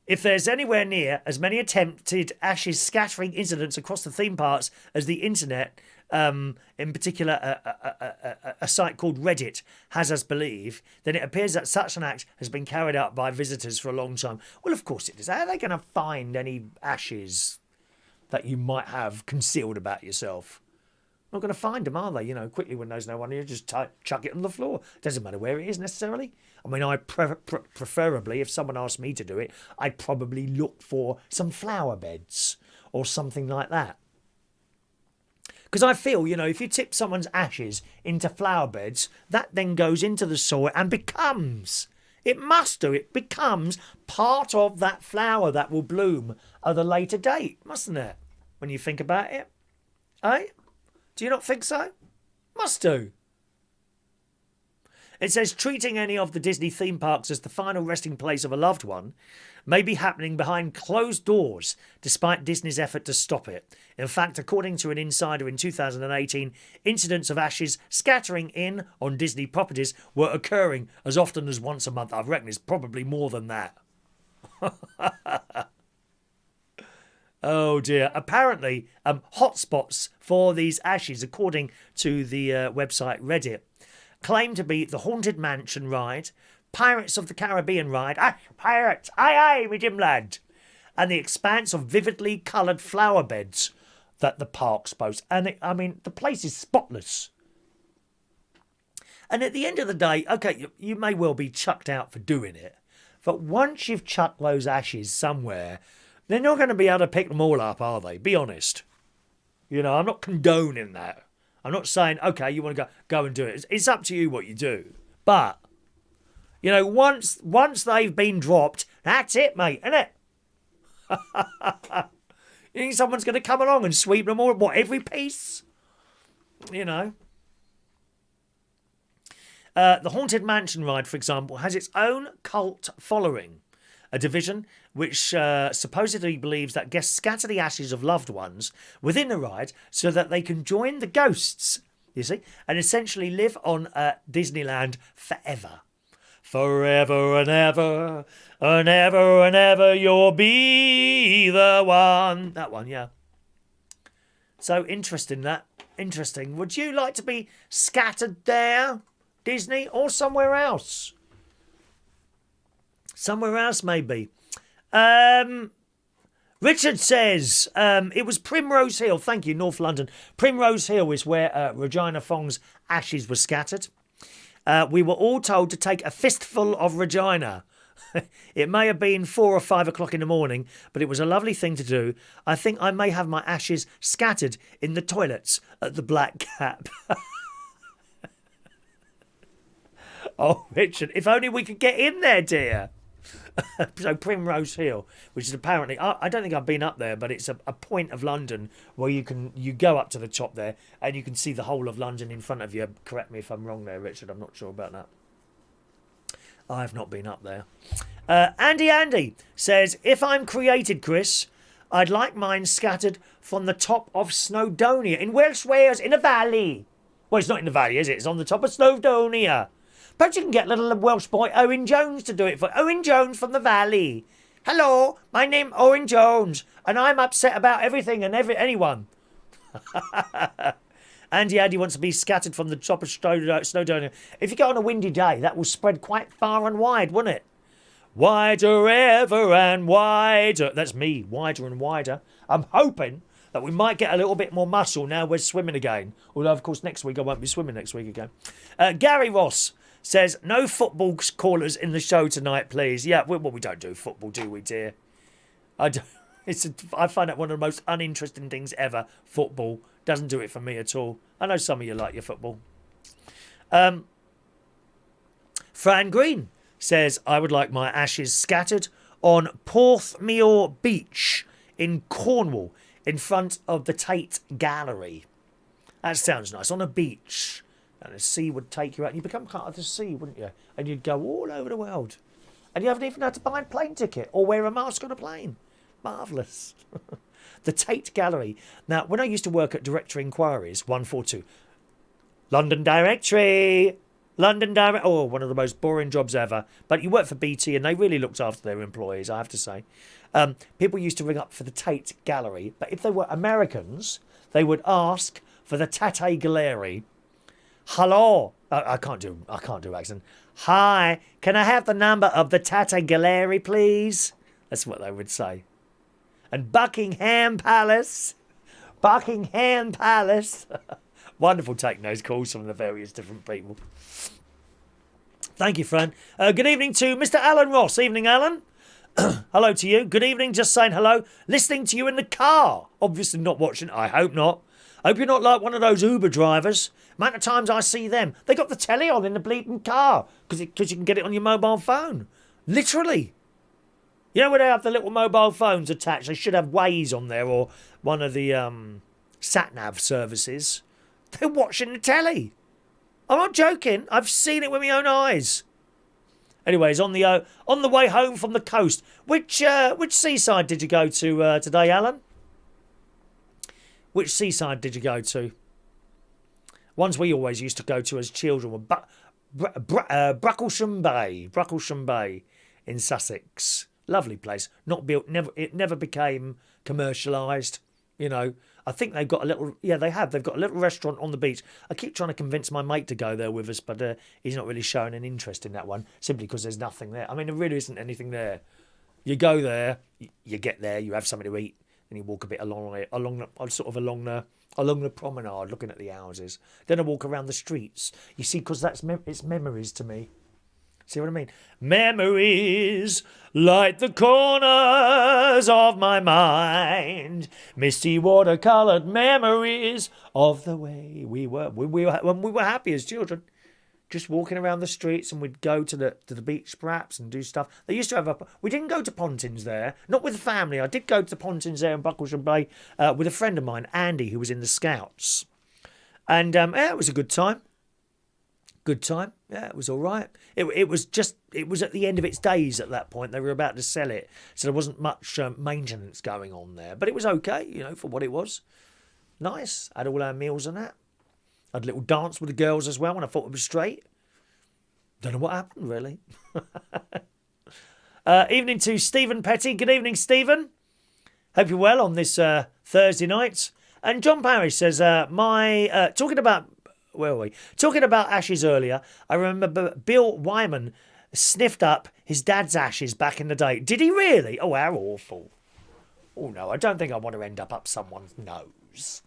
If there's anywhere near as many attempted ashes scattering incidents across the theme parks as the internet, in particular a site called Reddit, has us believe, then it appears that such an act has been carried out by visitors for a long time. Well, of course it is. How are they going to find any ashes that you might have concealed about yourself? Not going to find them, are they? Quickly when there's no one, you just chuck it on the floor. Doesn't matter where it is necessarily. I mean, preferably, if someone asked me to do it, I'd probably look for some flower beds or something like that. Because I feel, if you tip someone's ashes into flower beds, that then goes into the soil and becomes part of that flower that will bloom at a later date, mustn't it? When you think about it. Eh? Do you not think so? Must do. It says treating any of the Disney theme parks as the final resting place of a loved one may be happening behind closed doors, despite Disney's effort to stop it. In fact, according to an insider in 2018, incidents of ashes scattering in on Disney properties were occurring as often as once a month. I reckon it's probably more than that. Oh dear. Apparently, hotspots for these ashes, according to the website Reddit, claim to be the Haunted Mansion ride, Pirates of the Caribbean ride, pirates, aye, me dim lad, and the expanse of vividly coloured flower beds that the parks boast. And the place is spotless. And at the end of the day, okay, you may well be chucked out for doing it, but once you've chucked those ashes somewhere, they're not going to be able to pick them all up, are they? Be honest. I'm not condoning that. I'm not saying, okay, you want to go and do it. It's up to you what you do. But, once they've been dropped, that's it, mate, isn't it? You think someone's going to come along and sweep them all? What, every piece? The Haunted Mansion ride, for example, has its own cult following. A division which supposedly believes that guests scatter the ashes of loved ones within the ride so that they can join the ghosts You see? And essentially live on Disneyland forever. Forever and ever, and ever and ever, you'll be the one. That one, yeah. So interesting, that. Interesting. Would you like to be scattered there, Disney, or somewhere else? Somewhere else, maybe. Richard says it was Primrose Hill. Thank you, North London. Primrose Hill is where Regina Fong's ashes were scattered. We were all told to take a fistful of Regina. It may have been 4 or 5 o'clock in the morning, but it was a lovely thing to do. I think I may have my ashes scattered in the toilets at the Black Cap. Oh, Richard, if only we could get in there, dear. So Primrose Hill, which is apparently, I don't think I've been up there, but it's a point of London where you go up to the top there and you can see the whole of London in front of you. Correct me if I'm wrong there, Richard. I'm not sure about that. I've not been up there. Andy says, if I'm created, Chris, I'd like mine scattered from the top of Snowdonia in Welsh Wales in a valley. Well, it's not in the valley, is it? It's on the top of Snowdonia. Perhaps you can get little Welsh boy Owen Jones to do it for Owen Jones from the valley. Hello, my name Owen Jones, and I'm upset about everything and anyone. Andy wants to be scattered from the top of Snowdonia. If you go on a windy day, that will spread quite far and wide, won't it? Wider ever and wider. That's me, wider and wider. I'm hoping that we might get a little bit more muscle now we're swimming again. Although, of course, next week I won't be swimming next week again. Gary Ross says, no football callers in the show tonight, please. Yeah, well, we don't do football, do we, dear? I find that one of the most uninteresting things ever. Football doesn't do it for me at all. I know some of you like your football. Fran Green says, I would like my ashes scattered on Porthmeor Beach in Cornwall in front of the Tate Gallery. That sounds nice. On a beach. And the sea would take you out. You become part of the sea, wouldn't you? And you'd go all over the world. And you haven't even had to buy a plane ticket or wear a mask on a plane. Marvellous. The Tate Gallery. Now, when I used to work at Directory Inquiries, 142, London Directory, oh, one of the most boring jobs ever. But you work for BT and they really looked after their employees, I have to say. People used to ring up for the Tate Gallery. But if they were Americans, they would ask for the Tate Gallery. Hello. I can't do accent. Hi, can I have the number of the Tate Gallery, please? That's what they would say. And Buckingham Palace. Wonderful taking those calls from the various different people. Thank you, Fran. Good evening to Mr. Alan Ross. Evening, Alan. Hello to you. Good evening. Just saying hello. Listening to you in the car. Obviously not watching. I hope not. Hope you're not like one of those Uber drivers. Amount of times I see them. They got the telly on in the bleeding car because you can get it on your mobile phone. Literally. You know where they have the little mobile phones attached? They should have Waze on there or one of the sat-nav services. They're watching the telly. I'm not joking. I've seen it with my own eyes. Anyways, on the way home from the coast, which seaside did you go to today, Alan? Which seaside did you go to? Ones we always used to go to as children were Bracklesham Bay in Sussex. Lovely place. Not built. It never became commercialised. You know. I think they've got a little. Yeah, they have. They've got a little restaurant on the beach. I keep trying to convince my mate to go there with us, but he's not really showing an interest in that one simply because there's nothing there. I mean, there really isn't anything there. You go there, you get there, you have something to eat, and you walk a bit along the promenade, looking at the houses. Then I walk around the streets. You see, because it's memories to me. See what I mean? Memories light the corners of my mind. Misty watercoloured memories of the way we were when we were happy as children. Just walking around the streets, and we'd go to the beach perhaps and do stuff. They used to have we didn't go to Pontins there, not with the family. I did go to Pontins there in Bucklesham Bay with a friend of mine, Andy, who was in the Scouts. And it was a good time. Good time. Yeah, it was all right. It was at the end of its days at that point. They were about to sell it. So there wasn't much maintenance going on there. But it was okay, for what it was. Nice. Had all our meals and that. Had a little dance with the girls as well when I thought it was straight. Don't know what happened, really. Evening to Stephen Petty. Good evening, Stephen. Hope you're well on this Thursday night. And John Parrish says, talking about, where were we? Talking about ashes earlier, I remember Bill Wyman sniffed up his dad's ashes back in the day. Did he really? Oh, how awful. Oh, no, I don't think I want to end up someone's nose.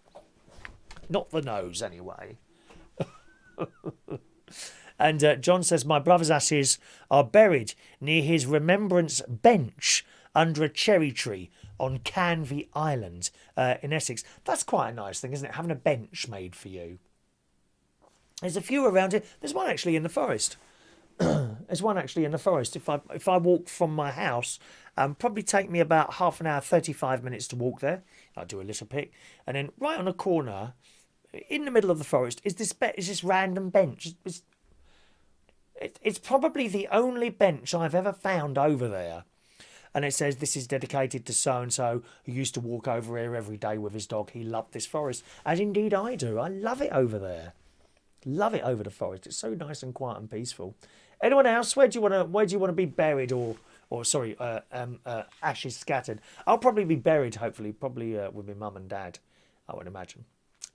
Not the nose, anyway. And John says, my brother's ashes are buried near his remembrance bench under a cherry tree on Canvey Island in Essex. That's quite a nice thing, isn't it? Having a bench made for you. There's a few around here. There's one actually in the forest. There's one actually in the forest. If I walk from my house, probably take me about half an hour, 35 minutes to walk there. I'll do a little pick. And then right on the corner, in the middle of the forest, is this random bench. It's probably the only bench I've ever found over there. And it says, this is dedicated to so-and-so who used to walk over here every day with his dog. He loved this forest. As indeed I do. I love it over there. Love it over the forest. It's so nice and quiet and peaceful. Anyone else? Where do you want to be buried or ashes scattered? I'll probably be buried, hopefully, probably with my mum and dad, I would imagine,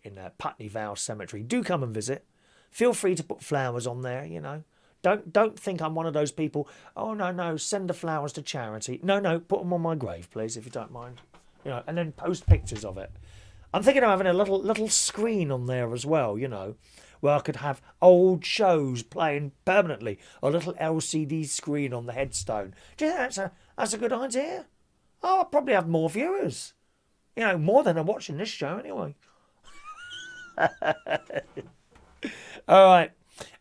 in Putney Vale Cemetery. Do come and visit. Feel free to put flowers on there, you know. Don't think I'm one of those people. Oh no, send the flowers to charity. No, put them on my grave, please, if you don't mind. You know, and then post pictures of it. I'm thinking of having a little screen on there as well, you know, where I could have old shows playing permanently. A little LCD screen on the headstone. Do you think that's a good idea? Oh, I'll probably have more viewers. You know, more than are watching this show anyway. All right.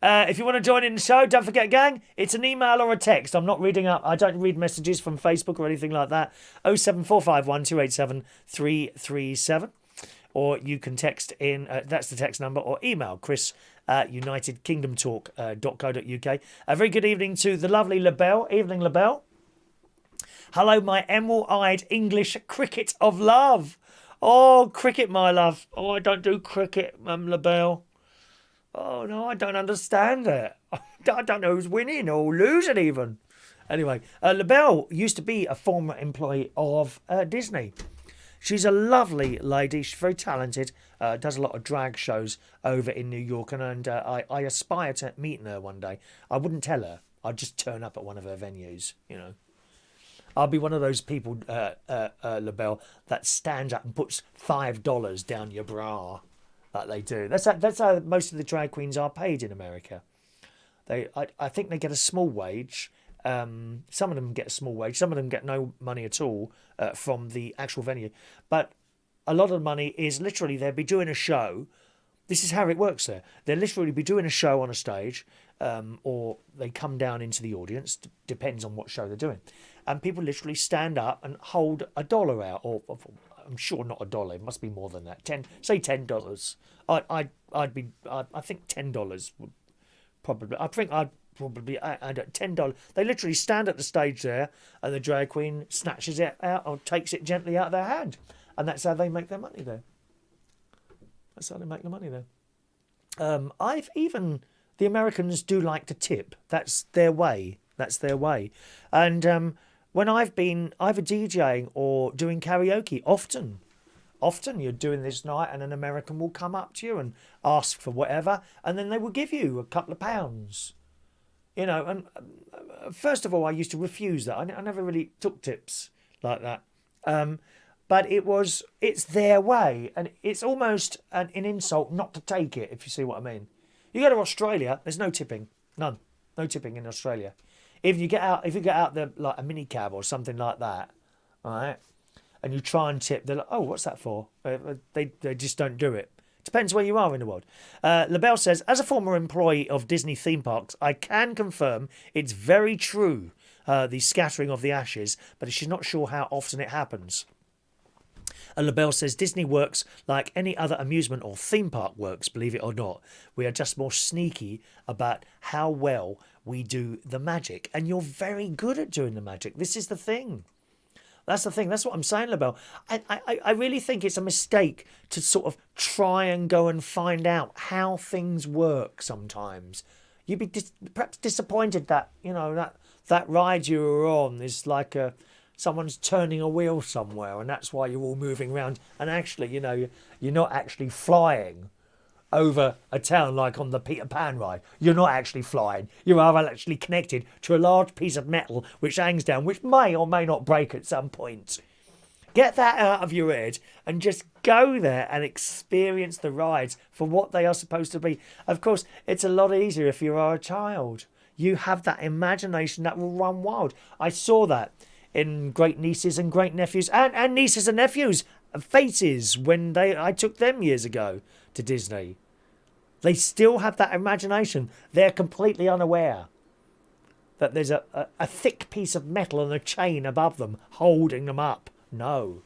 If you want to join in the show, don't forget, gang, it's an email or a text. I'm not reading up. I don't read messages from Facebook or anything like that. 07451 287 337. Or you can text in, that's the text number, or email Chris at unitedkingdomtalk.co.uk. A very good evening to the lovely LaBelle. Evening, LaBelle. Hello, my emerald-eyed English cricket of love. Oh, cricket, my love. Oh, I don't do cricket, LaBelle. Oh, no, I don't understand it. I don't know who's winning or losing even. Anyway, LaBelle used to be a former employee of Disney. She's a lovely lady. She's very talented. Does a lot of drag shows over in New York. And I aspire to meeting her one day. I wouldn't tell her. I'd just turn up at one of her venues, you know. I'll be one of those people, LaBelle, that stands up and puts $5 down your bra. Like they do. That's how most of the drag queens are paid in America. I think they get a small wage. Some of them get a small wage. Some of them get no money at all from the actual venue. But a lot of the money is literally they'll be doing a show. This is how it works there. They'll literally be doing a show on a stage, or they come down into the audience. Depends on what show they're doing. And people literally stand up and hold $1 out, or I'm sure not $1. It must be more than that. Say $10. I think $10 would probably. I think I'd $10. They literally stand at the stage there, and the drag queen snatches it out or takes it gently out of their hand, and that's how they make their money there. That's how they make the money there. The Americans do like to tip. That's their way. And when I've been either DJing or doing karaoke, often you're doing this night and an American will come up to you and ask for whatever, and then they will give you a couple of pounds. You know, and first of all, I used to refuse that. I never really took tips like that. But it's their way, and it's almost an insult not to take it, if you see what I mean. You go to Australia, there's no tipping. None. No tipping in Australia. If you get out there like a minicab or something like that, all right, and you try and tip, they're like, oh, what's that for? They just don't do it. Depends where you are in the world. LaBelle says, as a former employee of Disney theme parks, I can confirm it's very true, the scattering of the ashes, but she's not sure how often it happens. And LaBelle says, Disney works like any other amusement or theme park works, believe it or not. We are just more sneaky about how well we do the magic. And you're very good at doing the magic. This is the thing. That's the thing. That's what I'm saying, LaBelle. I really think it's a mistake to sort of try and go and find out how things work sometimes. You'd be perhaps disappointed that, that ride you were on is like someone's turning a wheel somewhere and that's why you're all moving around. And actually, you're not actually flying over a town like on the Peter Pan ride. You're not actually flying. You are actually connected to a large piece of metal which hangs down, which may or may not break at some point. Get that out of your head and just go there and experience the rides for what they are supposed to be. Of course, it's a lot easier if you are a child. You have that imagination that will run wild. I saw that in great nieces and great nephews and nieces and nephews' faces when I took them years ago to Disney. They still have that imagination. They're completely unaware that there's a thick piece of metal and a chain above them holding them up. No,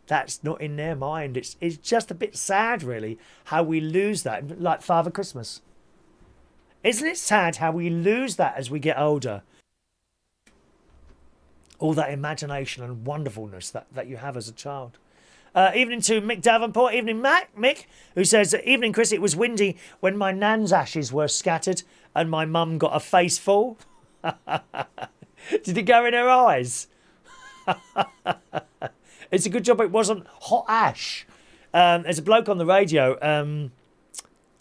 that's not in their mind. It's just a bit sad, really, how we lose that. Like Father Christmas. Isn't it sad how we lose that as we get older? All that imagination and wonderfulness that you have as a child. Evening to Mick Davenport. Evening, Mick, who says, evening, Chris, it was windy when my nan's ashes were scattered and my mum got a face full. Did it go in her eyes? It's a good job it wasn't hot ash. There's a bloke on the radio.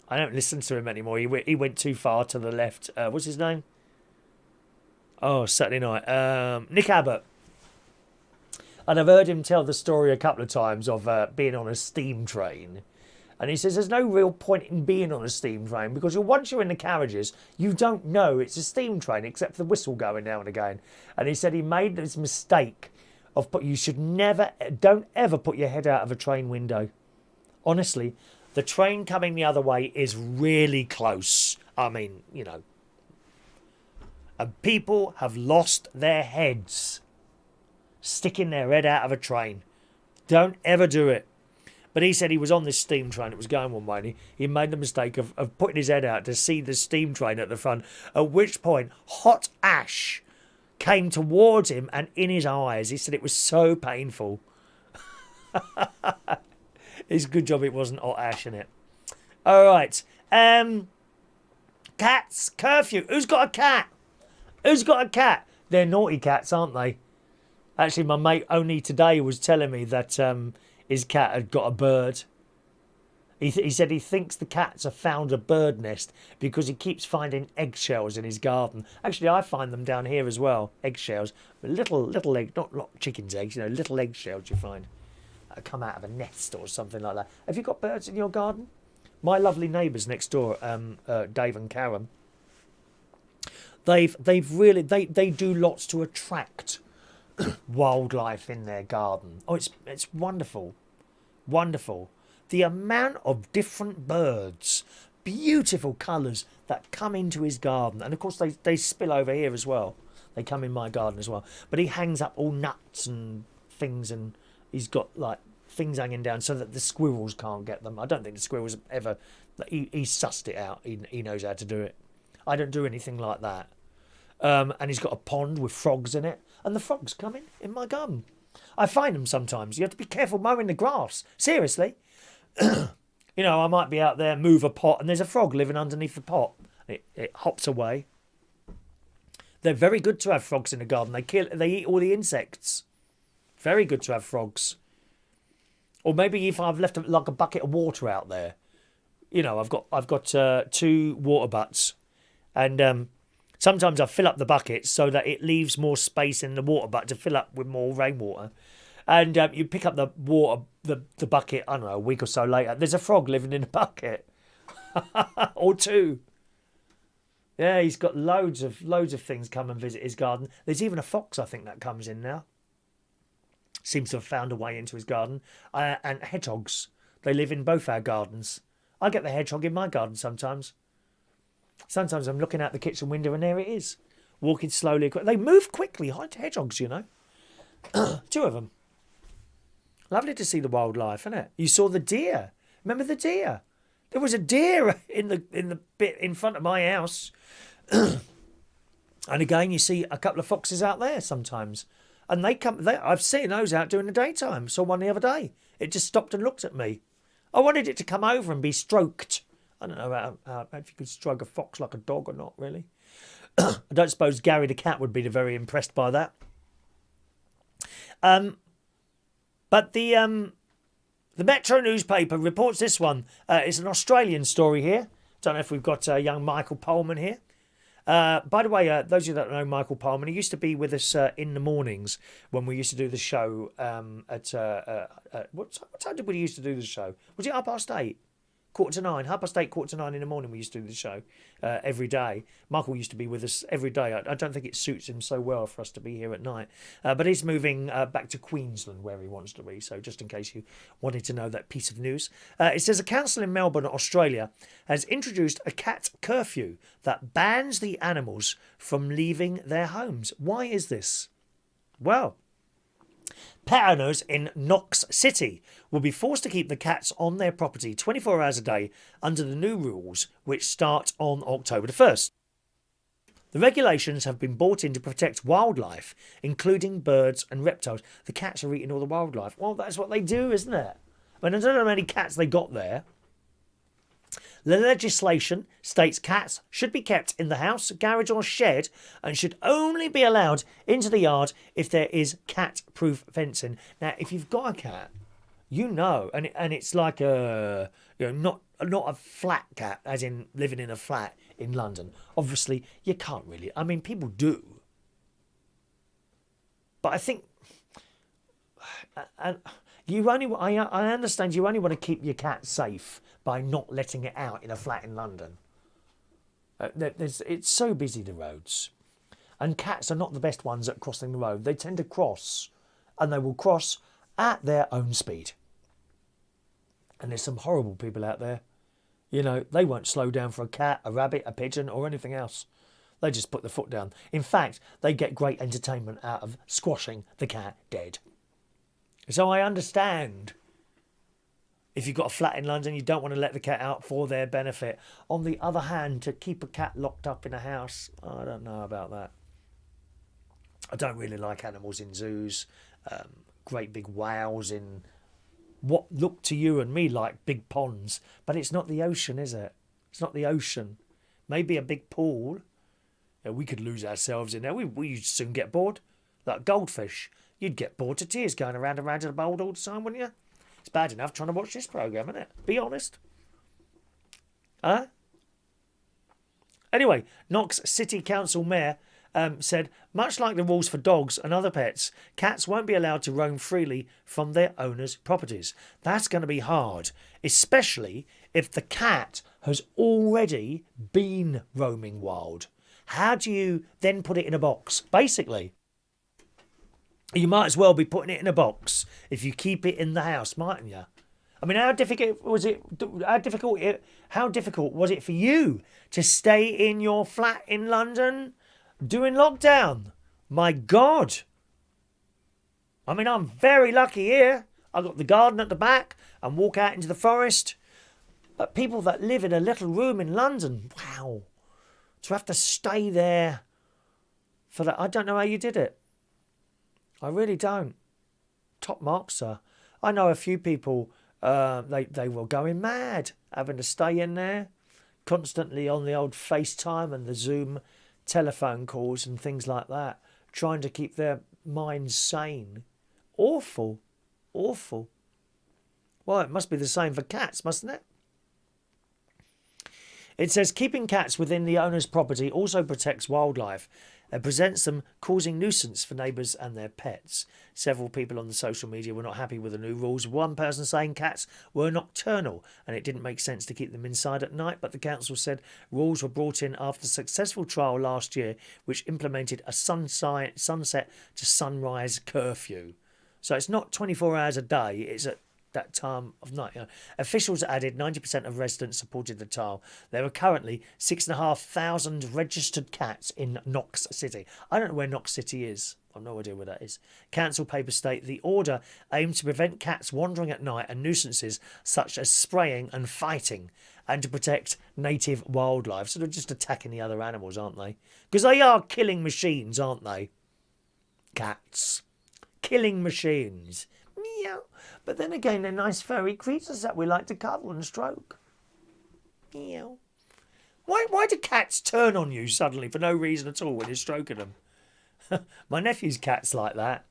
I don't listen to him anymore. He went too far to the left. What's his name? Oh, Saturday night. Nick Abbott. And I've heard him tell the story a couple of times of being on a steam train. And he says there's no real point in being on a steam train because once you're in the carriages, you don't know it's a steam train except for the whistle going now and again. And he said he made this mistake of don't ever put your head out of a train window. Honestly, the train coming the other way is really close. I mean, and people have lost their heads sticking their head out of a train. Don't ever do it. But he said he was on this steam train. It was going one way. And he made the mistake of putting his head out to see the steam train at the front. At which point, hot ash came towards him and in his eyes. He said it was so painful. It's a good job it wasn't hot ash in it. All right. Cats. Curfew. Who's got a cat? Who's got a cat? They're naughty cats, aren't they? Actually, my mate only today was telling me that his cat had got a bird. He said he thinks the cats have found a bird nest because he keeps finding eggshells in his garden. Actually, I find them down here as well, eggshells. Little egg, not chicken's eggs, little eggshells you find that come out of a nest or something like that. Have you got birds in your garden? My lovely neighbours next door, Dave and Karen, they do lots to attract wildlife in their garden. Oh, it's wonderful. Wonderful. The amount of different birds, beautiful colours that come into his garden. And of course they spill over here as well. They come in my garden as well. But he hangs up all nuts and things and he's got like things hanging down so that the squirrels can't get them. I don't think the squirrels ever... He's sussed it out. He knows how to do it. I don't do anything like that. And he's got a pond with frogs in it. And the frogs come in my garden. I find them sometimes. You have to be careful mowing the grass. Seriously. I might be out there, move a pot, and there's a frog living underneath the pot. It hops away. They're very good to have frogs in the garden. They eat all the insects. Very good to have frogs. Or maybe if I've left a bucket of water out there. I've got 2 water butts. And sometimes I fill up the bucket so that it leaves more space in the water butt to fill up with more rainwater. And you pick up the bucket, I don't know, a week or so later. There's a frog living in the bucket. Or 2. Yeah, he's got loads of things come and visit his garden. There's even a fox, I think, that comes in now. Seems to have found a way into his garden. And hedgehogs. They live in both our gardens. I get the hedgehog in my garden sometimes. Sometimes I'm looking out the kitchen window and there it is. Walking slowly. They move quickly. Hedgehogs, 2 of them. Lovely to see the wildlife, isn't it? You saw the deer. Remember the deer? There was a deer in the bit in front of my house. And again, you see a couple of foxes out there sometimes. And I've seen those out during the daytime. Saw one the other day. It just stopped and looked at me. I wanted it to come over and be stroked. I don't know if you could stroke a fox like a dog or not, really. I don't suppose Gary the cat would be very impressed by that. But the Metro newspaper reports this one. It's an Australian story here. Don't know if we've got young Michael Pullman here. By the way, those of you that know Michael Pullman, he used to be with us in the mornings when we used to do the show what time did we used to do the show? Was it 8:30? 8:45, 8:30, 8:45 in the morning we used to do the show every day. Michael used to be with us every day. I don't think it suits him so well for us to be here at night. But he's moving back to Queensland where he wants to be. So just in case you wanted to know that piece of news. It says a council in Melbourne, Australia has introduced a cat curfew that bans the animals from leaving their homes. Why is this? Well, pet owners in Knox City will be forced to keep the cats on their property 24 hours a day under the new rules, which start on October the 1st. The regulations have been brought in to protect wildlife, including birds and reptiles. The cats are eating all the wildlife. Well, that's what they do, isn't it? I mean, I don't know how many cats they got there. The legislation states cats should be kept in the house, garage or shed and should only be allowed into the yard if there is cat-proof fencing. Now, if you've got a cat, you know, and it's like a, you know, not a flat cat, as in living in a flat in London. Obviously, you can't really. I mean, people do. But I think... I understand you only want to keep your cat safe by not letting it out in a flat in London. It's so busy, the roads. And cats are not the best ones at crossing the road. They tend to cross, and they will cross at their own speed. And there's some horrible people out there. You know, they won't slow down for a cat, a rabbit, a pigeon, or anything else. They just put the foot down. In fact, they get great entertainment out of squashing the cat dead. So I understand. If you've got a flat in London, you don't want to let the cat out for their benefit. On the other hand, to keep a cat locked up in a house, I don't know about that. I don't really like animals in zoos. Great big whales in what look to you and me like big ponds. But it's not the ocean, is it? It's not the ocean. Maybe a big pool. Yeah, we could lose ourselves in there. We'd soon get bored. Like goldfish. You'd get bored to tears going around and around in a bowl all the time, wouldn't you? It's bad enough trying to watch this programme, isn't it? Be honest. Huh? Anyway, Knox City Council Mayor said, much like the rules for dogs and other pets, cats won't be allowed to roam freely from their owners' properties. That's going to be hard, especially if the cat has already been roaming wild. How do you then put it in a box? Basically, you might as well be putting it in a box if you keep it in the house, mightn't you? I mean, how difficult was it for you to stay in your flat in London during lockdown? My God. I mean, I'm very lucky here. I've got the garden at the back and walk out into the forest. But people that live in a little room in London, wow. To have to stay there for that, I don't know how you did it. I really don't. Top marks, sir. I know a few people, they were going mad having to stay in there constantly on the old FaceTime and the Zoom telephone calls and things like that, trying to keep their minds sane. Awful. Awful. Well, it must be the same for cats, mustn't it? It says keeping cats within the owner's property also protects wildlife and prevents them causing nuisance for neighbours and their pets. Several people on the social media were not happy with the new rules. One person saying cats were nocturnal and it didn't make sense to keep them inside at night, but the council said rules were brought in after a successful trial last year which implemented a sunset to sunrise curfew. So it's not 24 hours a day, it's at that time of night. Officials added 90% of residents supported the trial. There are currently 6,500 registered cats in Knox City. I don't know where Knox City is. I've no idea where that is. Council papers state the order aims to prevent cats wandering at night and nuisances such as spraying and fighting, and to protect native wildlife. So they're just attacking the other animals, aren't they? Because they are killing machines, aren't they? Cats. killing machines. Meow. But then again, they're nice furry creatures that we like to cuddle and stroke. Meow. Why do cats turn on you suddenly for no reason at all when you're stroking them? My nephew's cat's like that.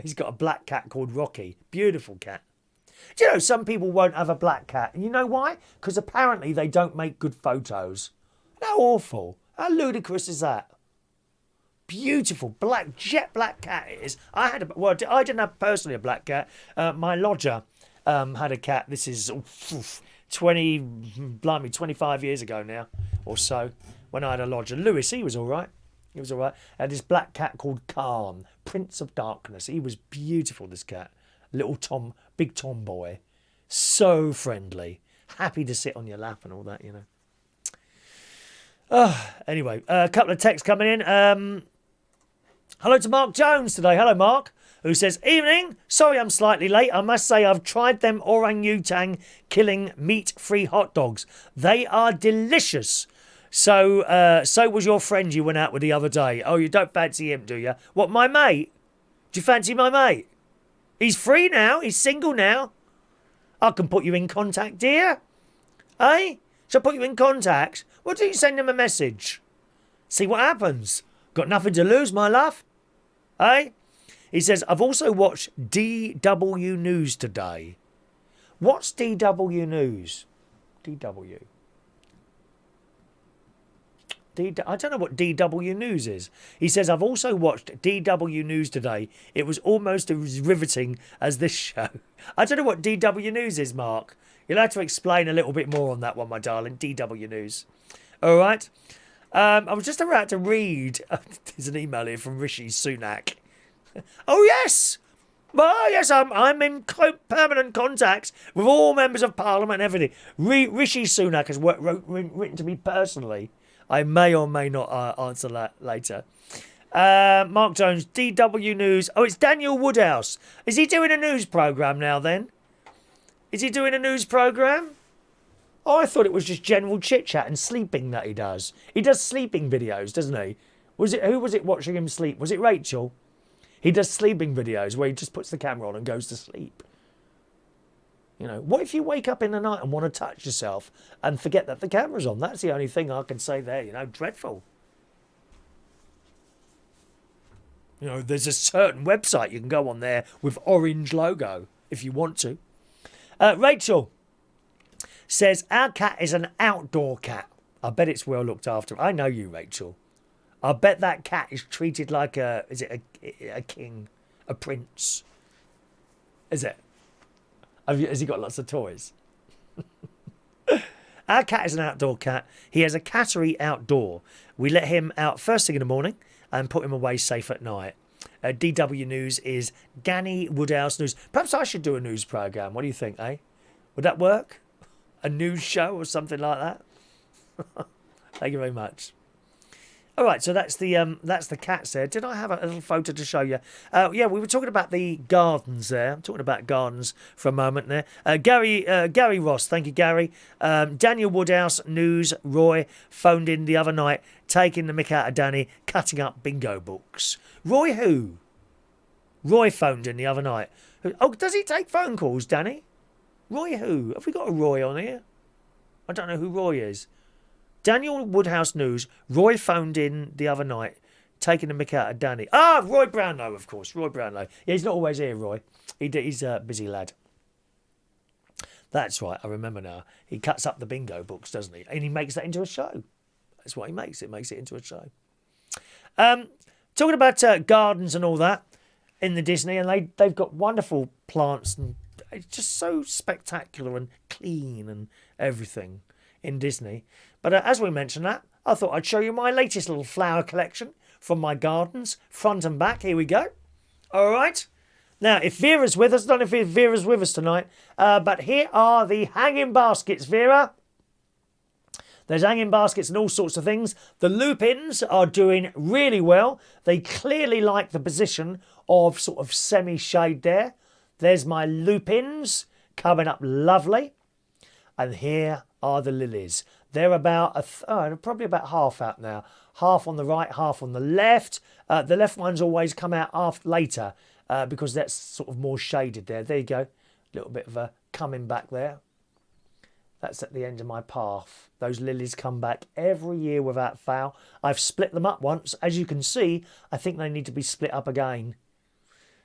He's got a black cat called Rocky. Beautiful cat. Do you know, some people won't have a black cat. And you know why? Because apparently they don't make good photos. How awful. How ludicrous is that? Beautiful jet black cat it is. I didn't have personally a black cat. My lodger had a cat. This is 25 years ago now or so, when I had a lodger. Lewis, he was all right. He was all right. I had this black cat called Khan, Prince of Darkness. He was beautiful, this cat. Big tomboy. So friendly. Happy to sit on your lap and all that, you know. Anyway, a couple of texts coming in. Hello to Mark Jones today. Hello, Mark, who says, evening. Sorry I'm slightly late. I must say I've tried them orangutan killing meat-free hot dogs. They are delicious. So was your friend you went out with the other day. Oh, you don't fancy him, do you? What, my mate? Do you fancy my mate? He's free now. He's single now. I can put you in contact, dear. Eh? Shall I put you in contact? Why don't you send him a message? See what happens. Got nothing to lose, my love. Eh? He says, I've also watched DW News today. What's DW News? DW. I don't know what DW News is. He says, I've also watched DW News today. It was almost as riveting as this show. I don't know what DW News is, Mark. You'll have to explain a little bit more on that one, my darling. DW News. All right. I was just about to read. There's an email here from Rishi Sunak. Oh, yes. Well, yes, I'm in permanent contact with all members of Parliament and everything. Rishi Sunak has written to me personally. I may or may not answer that later. Mark Jones, DW News. Oh, it's Daniel Woodhouse. Is he doing a news programme now then? Is he doing a news programme? Oh, I thought it was just general chit-chat and sleeping that he does. He does sleeping videos, doesn't he? Who was it watching him sleep? Was it Rachel? He does sleeping videos where he just puts the camera on and goes to sleep. You know, what if you wake up in the night and want to touch yourself and forget that the camera's on? That's the only thing I can say there, you know, dreadful. You know, there's a certain website you can go on there with orange logo if you want to. Rachel says, our cat is an outdoor cat. I bet it's well looked after. I know you, Rachel. I bet that cat is treated like a king, a prince? Is it? Has he got lots of toys? Our cat is an outdoor cat. He has a cattery outdoor. We let him out first thing in the morning and put him away safe at night. DW News is Danny Woodhouse News. Perhaps I should do a news programme. What do you think, eh? Would that work? A news show or something like that? Thank you very much. All right, so that's the cats there. Did I have a little photo to show you? Yeah, we were talking about the gardens there. I'm talking about gardens for a moment there. Gary Ross, thank you, Gary. Daniel Woodhouse News. Roy phoned in the other night, taking the mick out of Danny, cutting up bingo books. Roy who? Roy phoned in the other night. Oh, does he take phone calls, Danny? Roy who? Have we got a Roy on here? I don't know who Roy is. Daniel Woodhouse News. Roy phoned in the other night, taking the mick out of Danny. Ah, Roy Brownlow, of course. Roy Brownlow. Yeah, he's not always here, Roy. He's a busy lad. That's right, I remember now. He cuts up the bingo books, doesn't he? And he makes that into a show. That's what he makes. It makes it into a show. Talking about gardens and all that in the Disney, and they've got wonderful plants, and it's just so spectacular and clean and everything in Disney. But as we mentioned that, I thought I'd show you my latest little flower collection from my gardens, front and back. Here we go. All right. Now, if Vera's with us, I don't know if Vera's with us tonight, but here are the hanging baskets, Vera. There's hanging baskets and all sorts of things. The lupins are doing really well. They clearly like the position of sort of semi-shade there. There's my lupins coming up lovely. And here are the lilies. They're about probably about half out now. Half on the right, half on the left. The left ones always come out later. because that's sort of more shaded there. There you go. A little bit of a coming back there. That's at the end of my path. Those lilies come back every year without fail. I've split them up once. As you can see, I think they need to be split up again.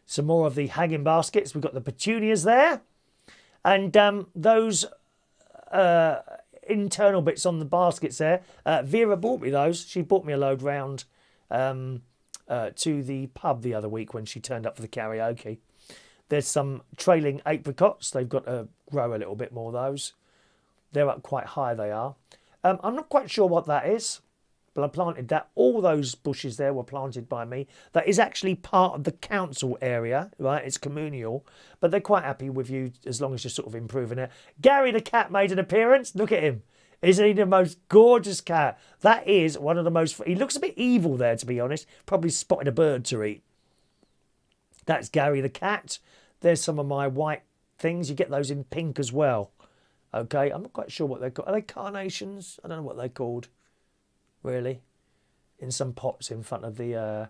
Some more of the hanging baskets. We've got the petunias there. And those internal bits on the baskets there. Vera bought me those. She bought me a load round to the pub the other week when she turned up for the karaoke. There's some trailing apricots. They've got to grow a little bit more of those. They're up quite high, they are. I'm not quite sure what that is, but I planted that. All those bushes there were planted by me. That is actually part of the council area, right? It's communal, but they're quite happy with you as long as you're sort of improving it. Gary the cat made an appearance. Look at him. Isn't he the most gorgeous cat? That is one of the most... He looks a bit evil there, to be honest. Probably spotted a bird to eat. That's Gary the cat. There's some of my white things. You get those in pink as well. Okay, I'm not quite sure what they're called. Are they carnations? I don't know what they're called, really. In some pots in front of the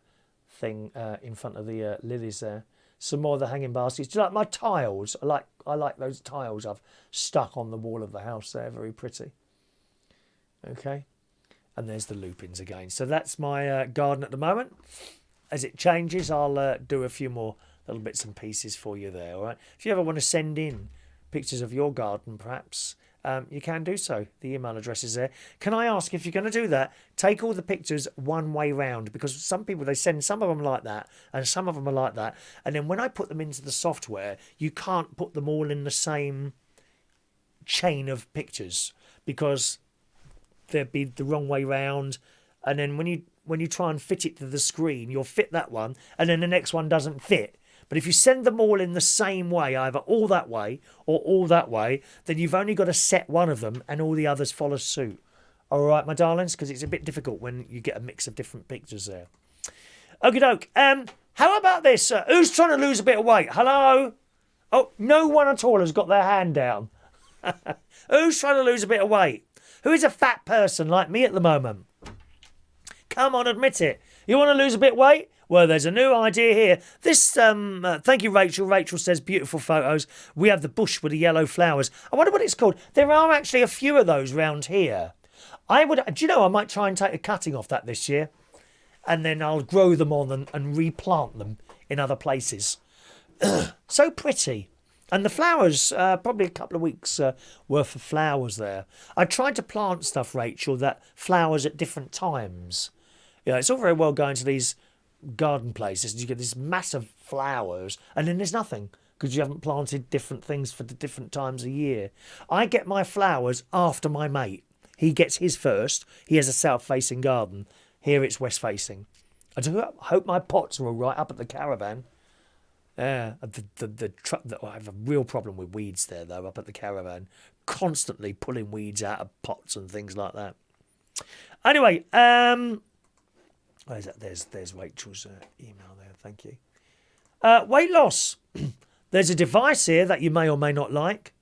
lilies there. Some more of the hanging baskets. Do you like my tiles? I like those tiles I've stuck on the wall of the house there. Very pretty. Okay, and there's the lupins again. So that's my garden at the moment. As it changes, I'll do a few more little bits and pieces for you there. All right. If you ever want to send in pictures of your garden, perhaps, you can do so. The email address is there. Can I ask, if you're going to do that, take all the pictures one way round, because some people, they send some of them like that and some of them are like that, and then when I put them into the software, you can't put them all in the same chain of pictures because they'd be the wrong way round, and then when you try and fit it to the screen, you'll fit that one and then the next one doesn't fit. But if you send them all in the same way, either all that way or all that way, then you've only got to set one of them and all the others follow suit. All right, my darlings, because it's a bit difficult when you get a mix of different pictures there. Okie doke. How about this? Who's trying to lose a bit of weight? Hello? Oh, no one at all has got their hand down. Who's trying to lose a bit of weight? Who is a fat person like me at the moment? Come on, admit it. You want to lose a bit of weight? Well, there's a new idea here. This, thank you, Rachel. Rachel says, beautiful photos. We have the bush with the yellow flowers. I wonder what it's called. There are actually a few of those round here. Do you know, I might try and take a cutting off that this year. And then I'll grow them on and replant them in other places. So pretty. And the flowers, probably a couple of weeks worth of flowers there. I tried to plant stuff, Rachel, that flowers at different times. You know, it's all very well going to these garden places and you get these massive flowers and then there's nothing because you haven't planted different things for the different times of year. I get my flowers after my mate. He gets his first. He has a south-facing garden. Here it's west-facing. I do hope my pots are all right up at the caravan. Yeah, I have a real problem with weeds there, though, up at the caravan. Constantly pulling weeds out of pots and things like that. Anyway, where's that? There's Rachel's email there. Thank you. Weight loss. There's a device here that you may or may not like.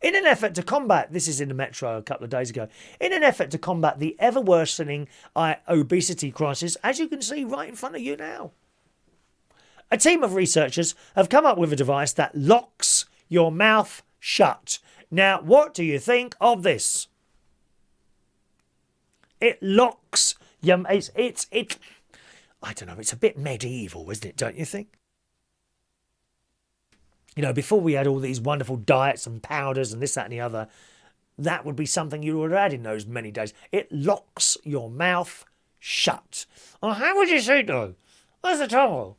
In an effort to combat, this is in the Metro a couple of days ago, in an effort to combat the ever worsening obesity crisis, as you can see right in front of you now, a team of researchers have come up with a device that locks your mouth shut. Now, what do you think of this? It locks your... It's I don't know, it's a bit medieval, isn't it, don't you think? You know, before we had all these wonderful diets and powders and this, that and the other, that would be something you would have had in those many days. It locks your mouth shut. Oh, how would you say no? What's the trouble?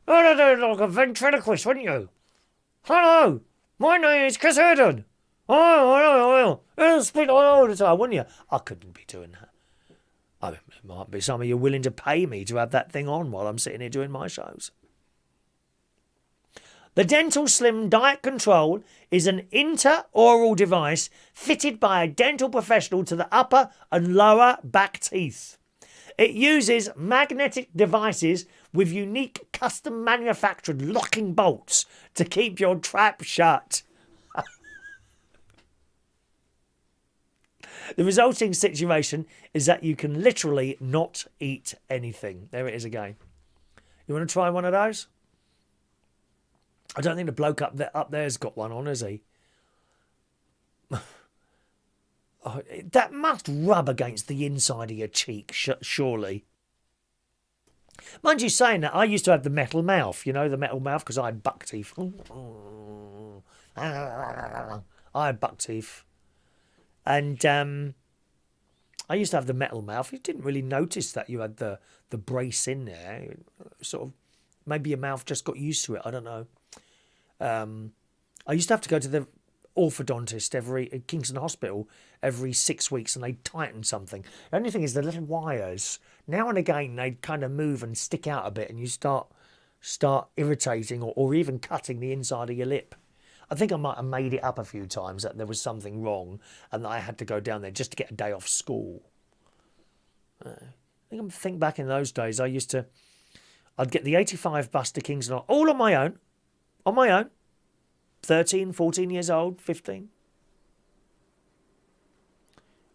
You'd do like a ventriloquist, wouldn't you? Hello, my name is Chris Erdon. Oh, you'll speak all the time, wouldn't you? I couldn't be doing that. I mean, it might be some of you willing to pay me to have that thing on while I'm sitting here doing my shows. The Dental Slim Diet Control is an intraoral device fitted by a dental professional to the upper and lower back teeth. It uses magnetic devices with unique custom manufactured locking bolts to keep your trap shut. The resulting situation is that you can literally not eat anything. There it is again. You want to try one of those? I don't think the bloke up there's got one on, has he? Oh, that must rub against the inside of your cheek, surely. Mind you saying that, I used to have the metal mouth, the metal mouth, because I had buck teeth. I had buck teeth. And I used to have the metal mouth. You didn't really notice that you had the brace in there. Sort of, maybe your mouth just got used to it. I don't know. I used to have to go to the orthodontist at Kingston Hospital every 6 weeks, and they'd tighten something. The only thing is the little wires, now and again, they'd kind of move and stick out a bit, and you start irritating or even cutting the inside of your lip. I think I might have made it up a few times that there was something wrong and that I had to go down there just to get a day off school. I think back in those days, I'd get the 85 bus to Kingston, all on my own, 13, 14 years old, 15.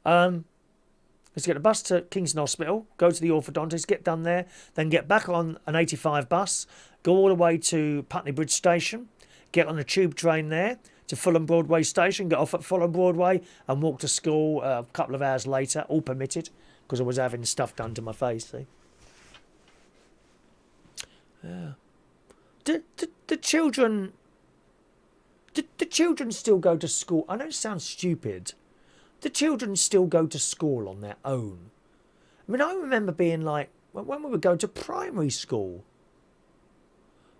Let's get a bus to Kingston Hospital, go to the orthodontist, get done there, then get back on an 85 bus, go all the way to Putney Bridge Station, get on a tube train there to Fulham Broadway Station, get off at Fulham Broadway and walk to school a couple of hours later, all permitted, because I was having stuff done to my face, see. Yeah. The children still go to school? I know it sounds stupid. The children still go to school on their own. I mean, I remember being like, when we were going to primary school,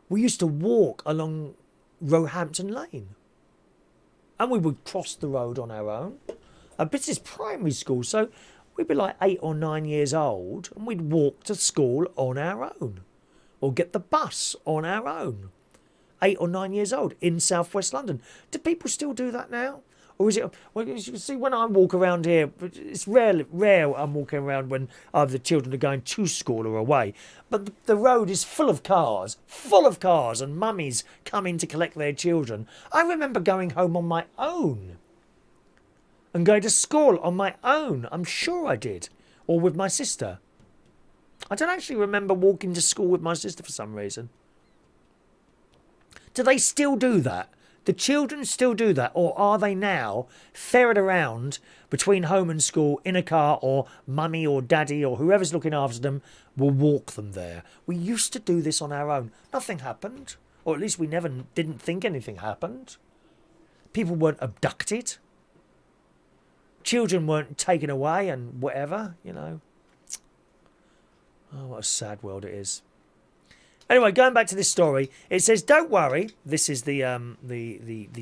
we used to walk along Roehampton Lane. And we would cross the road on our own. But this is primary school, so we'd be like 8 or 9 years old, and we'd walk to school on our own. Or get the bus on our own. 8 or 9 years old in southwest London. Do people still do that now? Or is it, well, you can see when I walk around here, it's rare I'm walking around when either the children are going to school or away. But the road is full of cars, and mummies coming to collect their children. I remember going home on my own and going to school on my own. I'm sure I did. Or with my sister. I don't actually remember walking to school with my sister for some reason. Do they still do that? The children still do that? Or are they now ferret around between home and school in a car, or mummy or daddy or whoever's looking after them will walk them there? We used to do this on our own. Nothing happened. Or at least we didn't think anything happened. People weren't abducted. Children weren't taken away and whatever, Oh, what a sad world it is. Anyway, going back to this story, it says, don't worry. This is the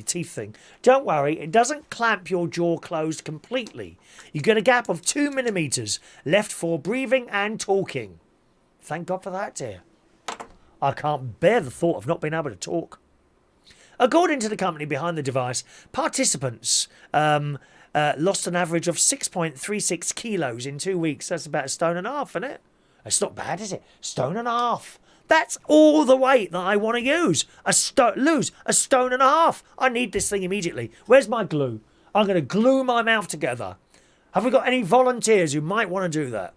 teeth thing. Don't worry, it doesn't clamp your jaw closed completely. You get a gap of 2 millimeters left for breathing and talking. Thank God for that, dear. I can't bear the thought of not being able to talk. According to the company behind the device, participants lost an average of 6.36 kilos in 2 weeks. That's about 1.5 stone, isn't it? It's not bad, is it? 1.5 stone. That's all the weight that I want to use. Lose 1.5 stone. I need this thing immediately. Where's my glue? I'm going to glue my mouth together. Have we got any volunteers who might want to do that?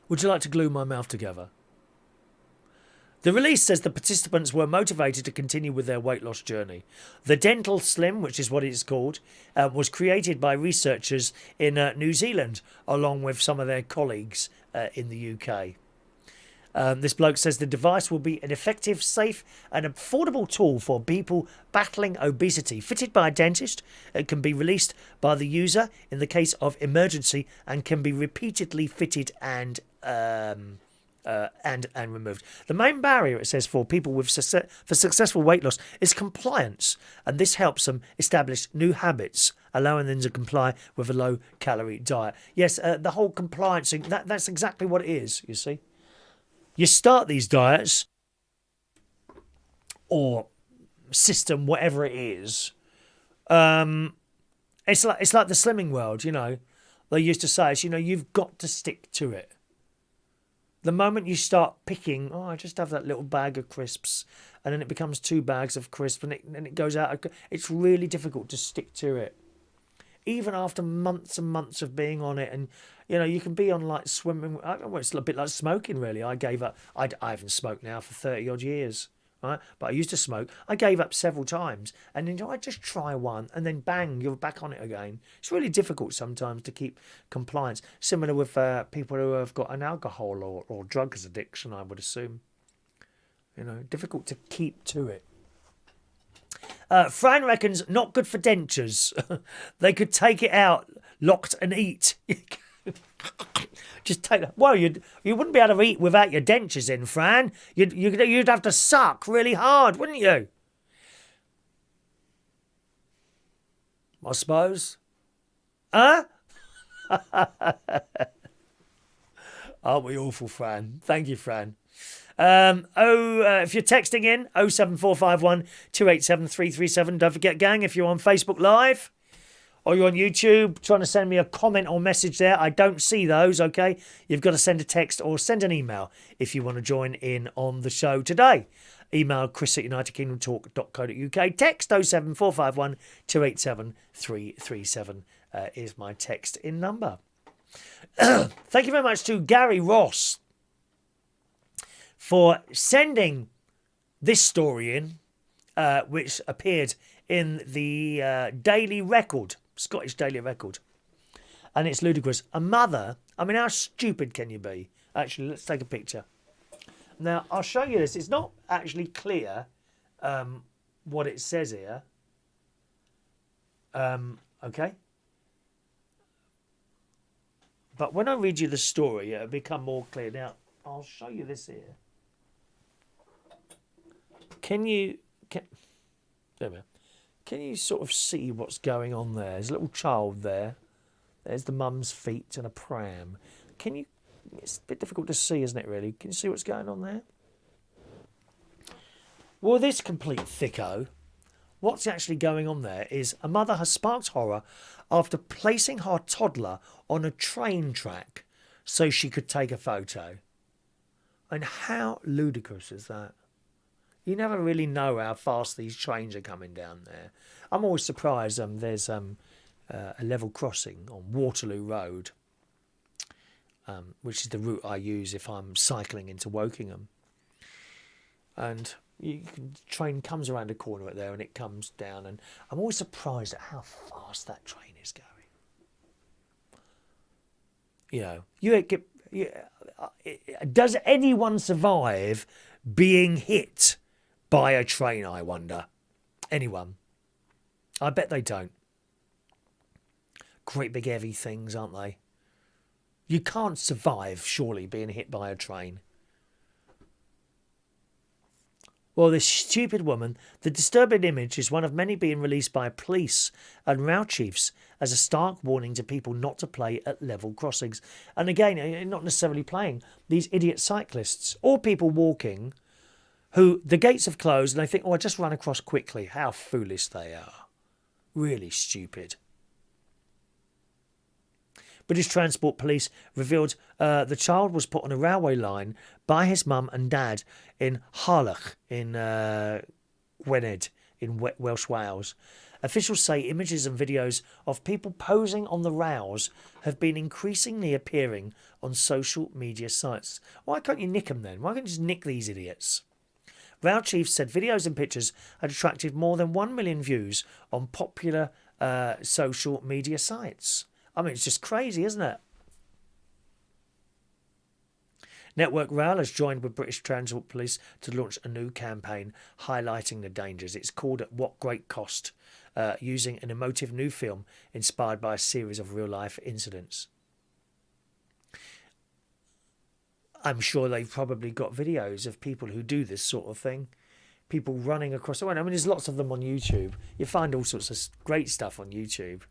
Would you like to glue my mouth together? The release says the participants were motivated to continue with their weight loss journey. The Dental Slim, which is what it is called, was created by researchers in New Zealand, along with some of their colleagues in the UK. This bloke says the device will be an effective, safe and affordable tool for people battling obesity. Fitted by a dentist, it can be released by the user in the case of emergency and can be repeatedly fitted and removed. The main barrier, it says, for people with successful weight loss is compliance, and this helps them establish new habits, allowing them to comply with a low-calorie diet. Yes, the whole compliance thing, that's exactly what it is, you see. You start these diets, or system, whatever it is, it's like the slimming world, They used to say, you've got to stick to it. The moment you start picking, I just have that little bag of crisps, and then it becomes 2 bags of crisps, and it goes out. It's really difficult to stick to it. Even after months and months of being on it, and you can be on like swimming. Well, it's a bit like smoking, really. I gave up. I haven't smoked now for 30 odd years. right? But I used to smoke. I gave up several times, and then I just try one, and then bang, you're back on it again. It's really difficult sometimes to keep compliance. Similar with people who have got an alcohol or drugs addiction, I would assume. Difficult to keep to it. Fran reckons not good for dentures. They could take it out, locked and eat. Just take that. Well, you wouldn't be able to eat without your dentures in, Fran. You'd have to suck really hard, wouldn't you? I suppose. Huh? Aren't we awful, Fran? Thank you, Fran. If you're texting in, 07451 287 337. Don't forget, gang, if you're on Facebook Live or you're on YouTube trying to send me a comment or message there, I don't see those, okay? You've got to send a text or send an email if you want to join in on the show today. Email chris@unitedkingdomtalk.co.uk. Text 07451 287 337 is my text in number. Thank you very much to Gary Ross for sending this story in, which appeared in the Daily Record, Scottish Daily Record. And it's ludicrous. A mother, I mean, how stupid can you be? Actually, let's take a picture. Now, I'll show you this. It's not actually clear what it says here. Okay? But when I read you the story, it'll become more clear. Now, I'll show you this here. Can you sort of see what's going on there? There's a little child there. There's the mum's feet and a pram. It's a bit difficult to see, isn't it, really? Can you see what's going on there? Well, this complete thicko, what's actually going on there is a mother has sparked horror after placing her toddler on a train track so she could take a photo. And how ludicrous is that? You never really know how fast these trains are coming down there. I'm always surprised there's a level crossing on Waterloo Road, which is the route I use if I'm cycling into Wokingham. And the train comes around a corner right there and it comes down. And I'm always surprised at how fast that train is going. Does anyone survive being hit by a train, I wonder? Anyone? I bet they don't. Great big heavy things, aren't they? You can't survive, surely, being hit by a train. Well, this stupid woman, the disturbing image is one of many being released by police and route chiefs as a stark warning to people not to play at level crossings. And again, not necessarily playing, these idiot cyclists or people walking who the gates have closed and they think, I just run across quickly. How foolish they are. Really stupid. British Transport Police revealed the child was put on a railway line by his mum and dad in Harlech in Gwynedd in Welsh Wales. Officials say images and videos of people posing on the rails have been increasingly appearing on social media sites. Why can't you nick them then? Why can't you just nick these idiots? Rail chiefs said videos and pictures had attracted more than 1 million views on popular social media sites. I mean, it's just crazy, isn't it? Network Rail has joined with British Transport Police to launch a new campaign highlighting the dangers. It's called At What Great Cost, using an emotive new film inspired by a series of real-life incidents. I'm sure they've probably got videos of people who do this sort of thing. People running across the way. I mean, there's lots of them on YouTube. You find all sorts of great stuff on YouTube.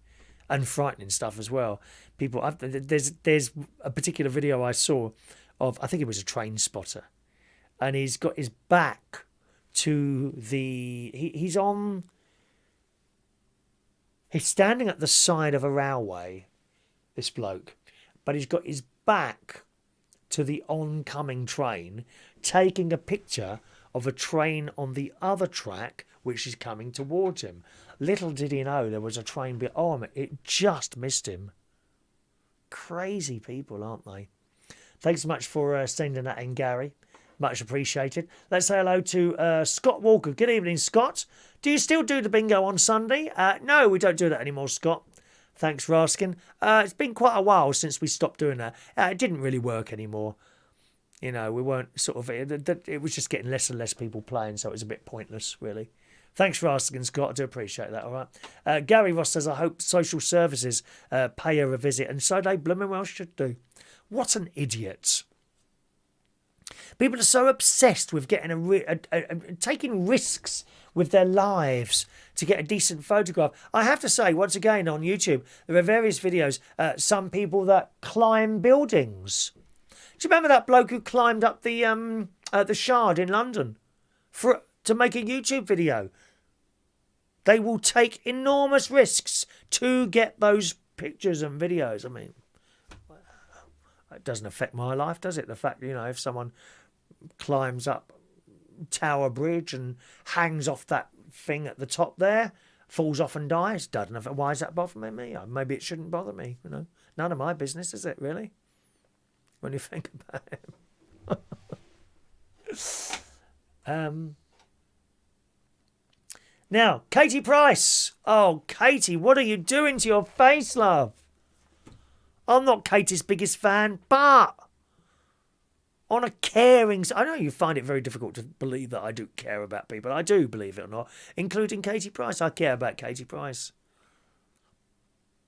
And frightening stuff as well. There's a particular video I saw of, I think it was a train spotter, and he's got his back to he's standing at the side of a railway, this bloke, but he's got his back to the oncoming train, taking a picture of a train on the other track which is coming towards him. Little did he know there was a train behind him. It just missed him. Crazy people, aren't they? Thanks so much for sending that in, Gary. Much appreciated. Let's say hello to Scott Walker. Good evening, Scott. Do you still do the bingo on Sunday? No, we don't do that anymore, Scott. Thanks for asking. It's been quite a while since we stopped doing that. It didn't really work anymore. You know, we weren't sort of... It was just getting less and less people playing, so it was a bit pointless, really. Thanks for asking, Scott. I do appreciate that, all right. Gary Ross says, I hope social services pay her a visit, and so they blooming well should do. What an idiot. People are so obsessed with getting taking risks with their lives to get a decent photograph. I have to say, once again, on YouTube, there are various videos, some people that climb buildings. Do you remember that bloke who climbed up the Shard in London to make a YouTube video? They will take enormous risks to get those pictures and videos. I mean, it doesn't affect my life, does it? The fact, you know, if someone climbs up Tower Bridge and hangs off that thing at the top there, falls off and dies, doesn't affect. Why is that bothering me? Maybe it shouldn't bother me. You know, none of my business, is it really? When you think about it. Now, Katie Price. Oh, Katie, what are you doing to your face, love? I'm not Katie's biggest fan, but on a caring... I know you find it very difficult to believe that I do care about people. I do, believe it or not, including Katie Price. I care about Katie Price.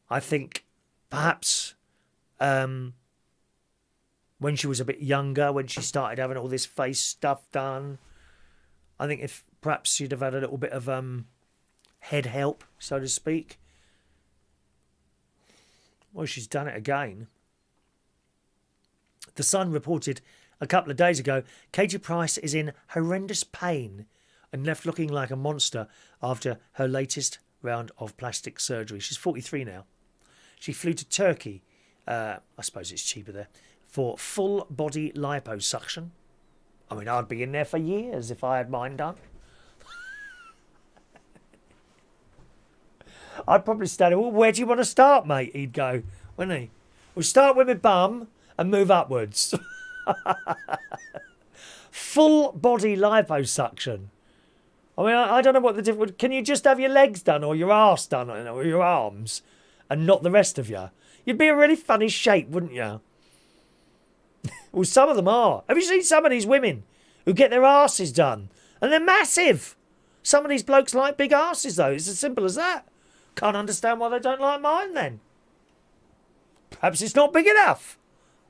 I think perhaps when she was a bit younger, when she started having all this face stuff done, I think if perhaps she'd have had a little bit of head help, so to speak. Well, she's done it again. The Sun reported a couple of days ago, Katie Price is in horrendous pain and left looking like a monster after her latest round of plastic surgery. She's 43 now. She flew to Turkey, I suppose it's cheaper there, for full body liposuction. I mean, I'd be in there for years if I had mine done. I'd probably stand, well, where do you want to start, mate? He'd go, wouldn't he? We'll start with my bum and move upwards. Full body liposuction. I mean, I don't know what the difference... Can you just have your legs done or your arse done or your arms and not the rest of you? You'd be a really funny shape, wouldn't you? Well, some of them are. Have you seen some of these women who get their arses done? And they're massive. Some of these blokes like big arses, though. It's as simple as that. Can't understand why they don't like mine, then. Perhaps it's not big enough.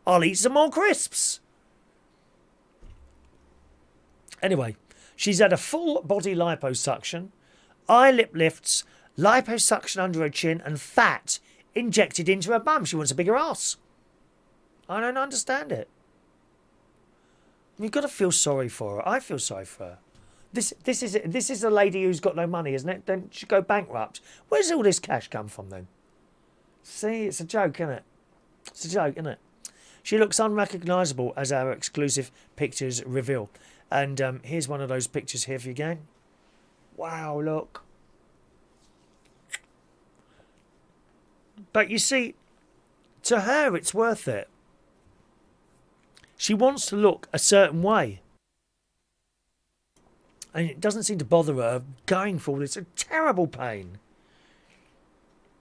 I'll eat some more crisps. Anyway, she's had a full body liposuction, eye lip lifts, liposuction under her chin, and fat injected into her bum. She wants a bigger ass. I don't understand it. You've got to feel sorry for her. I feel sorry for her. This is a lady who's got no money, isn't it? Then she go bankrupt. Where's all this cash come from then? See, it's a joke, isn't it? It's a joke, isn't it? She looks unrecognisable, as our exclusive pictures reveal. And here's one of those pictures here for you again. Wow, look. But you see, to her, it's worth it. She wants to look a certain way. And it doesn't seem to bother her going for this. It's a terrible pain.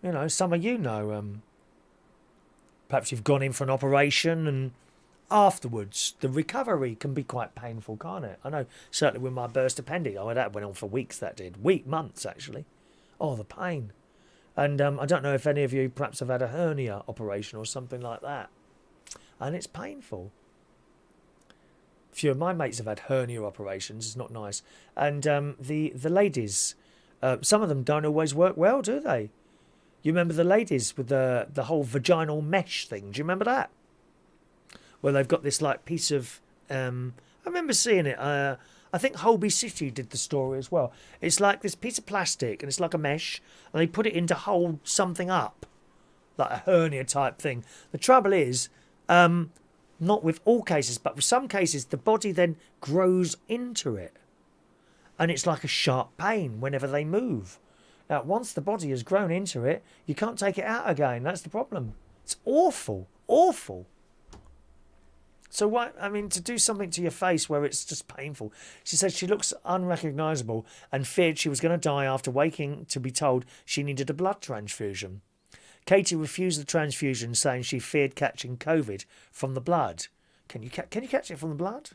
You know, some of you know. Perhaps you've gone in for an operation and afterwards the recovery can be quite painful, can't it? I know, certainly with my burst appendix, that went on for weeks, that did. Months, actually. Oh, the pain. And I don't know if any of you perhaps have had a hernia operation or something like that. And it's painful. A few of my mates have had hernia operations. It's not nice. And the ladies, some of them don't always work well, do they? You remember the ladies with the whole vaginal mesh thing? Do you remember that? Well, they've got this like piece of... I remember seeing it. I think Holby City did the story as well. It's like this piece of plastic and it's like a mesh and they put it in to hold something up. Like a hernia type thing. The trouble is... not with all cases, but with some cases, the body then grows into it. And it's like a sharp pain whenever they move. Now, once the body has grown into it, you can't take it out again. That's the problem. It's awful. Awful. So why? I mean, to do something to your face where it's just painful. She said she looks unrecognisable and feared she was going to die after waking to be told she needed a blood transfusion. Katie refused the transfusion, saying she feared catching COVID from the blood. Can you catch it from the blood?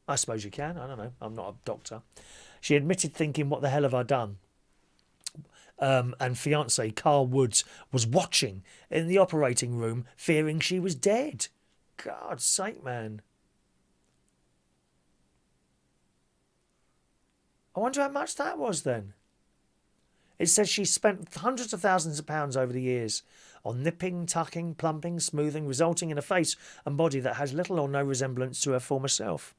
I suppose you can. I don't know. I'm not a doctor. She admitted thinking, what the hell have I done? And fiancé Carl Woods was watching in the operating room, fearing she was dead. God's sake, man. I wonder how much that was then. It says she spent hundreds of thousands of pounds over the years on nipping, tucking, plumping, smoothing, resulting in a face and body that has little or no resemblance to her former self.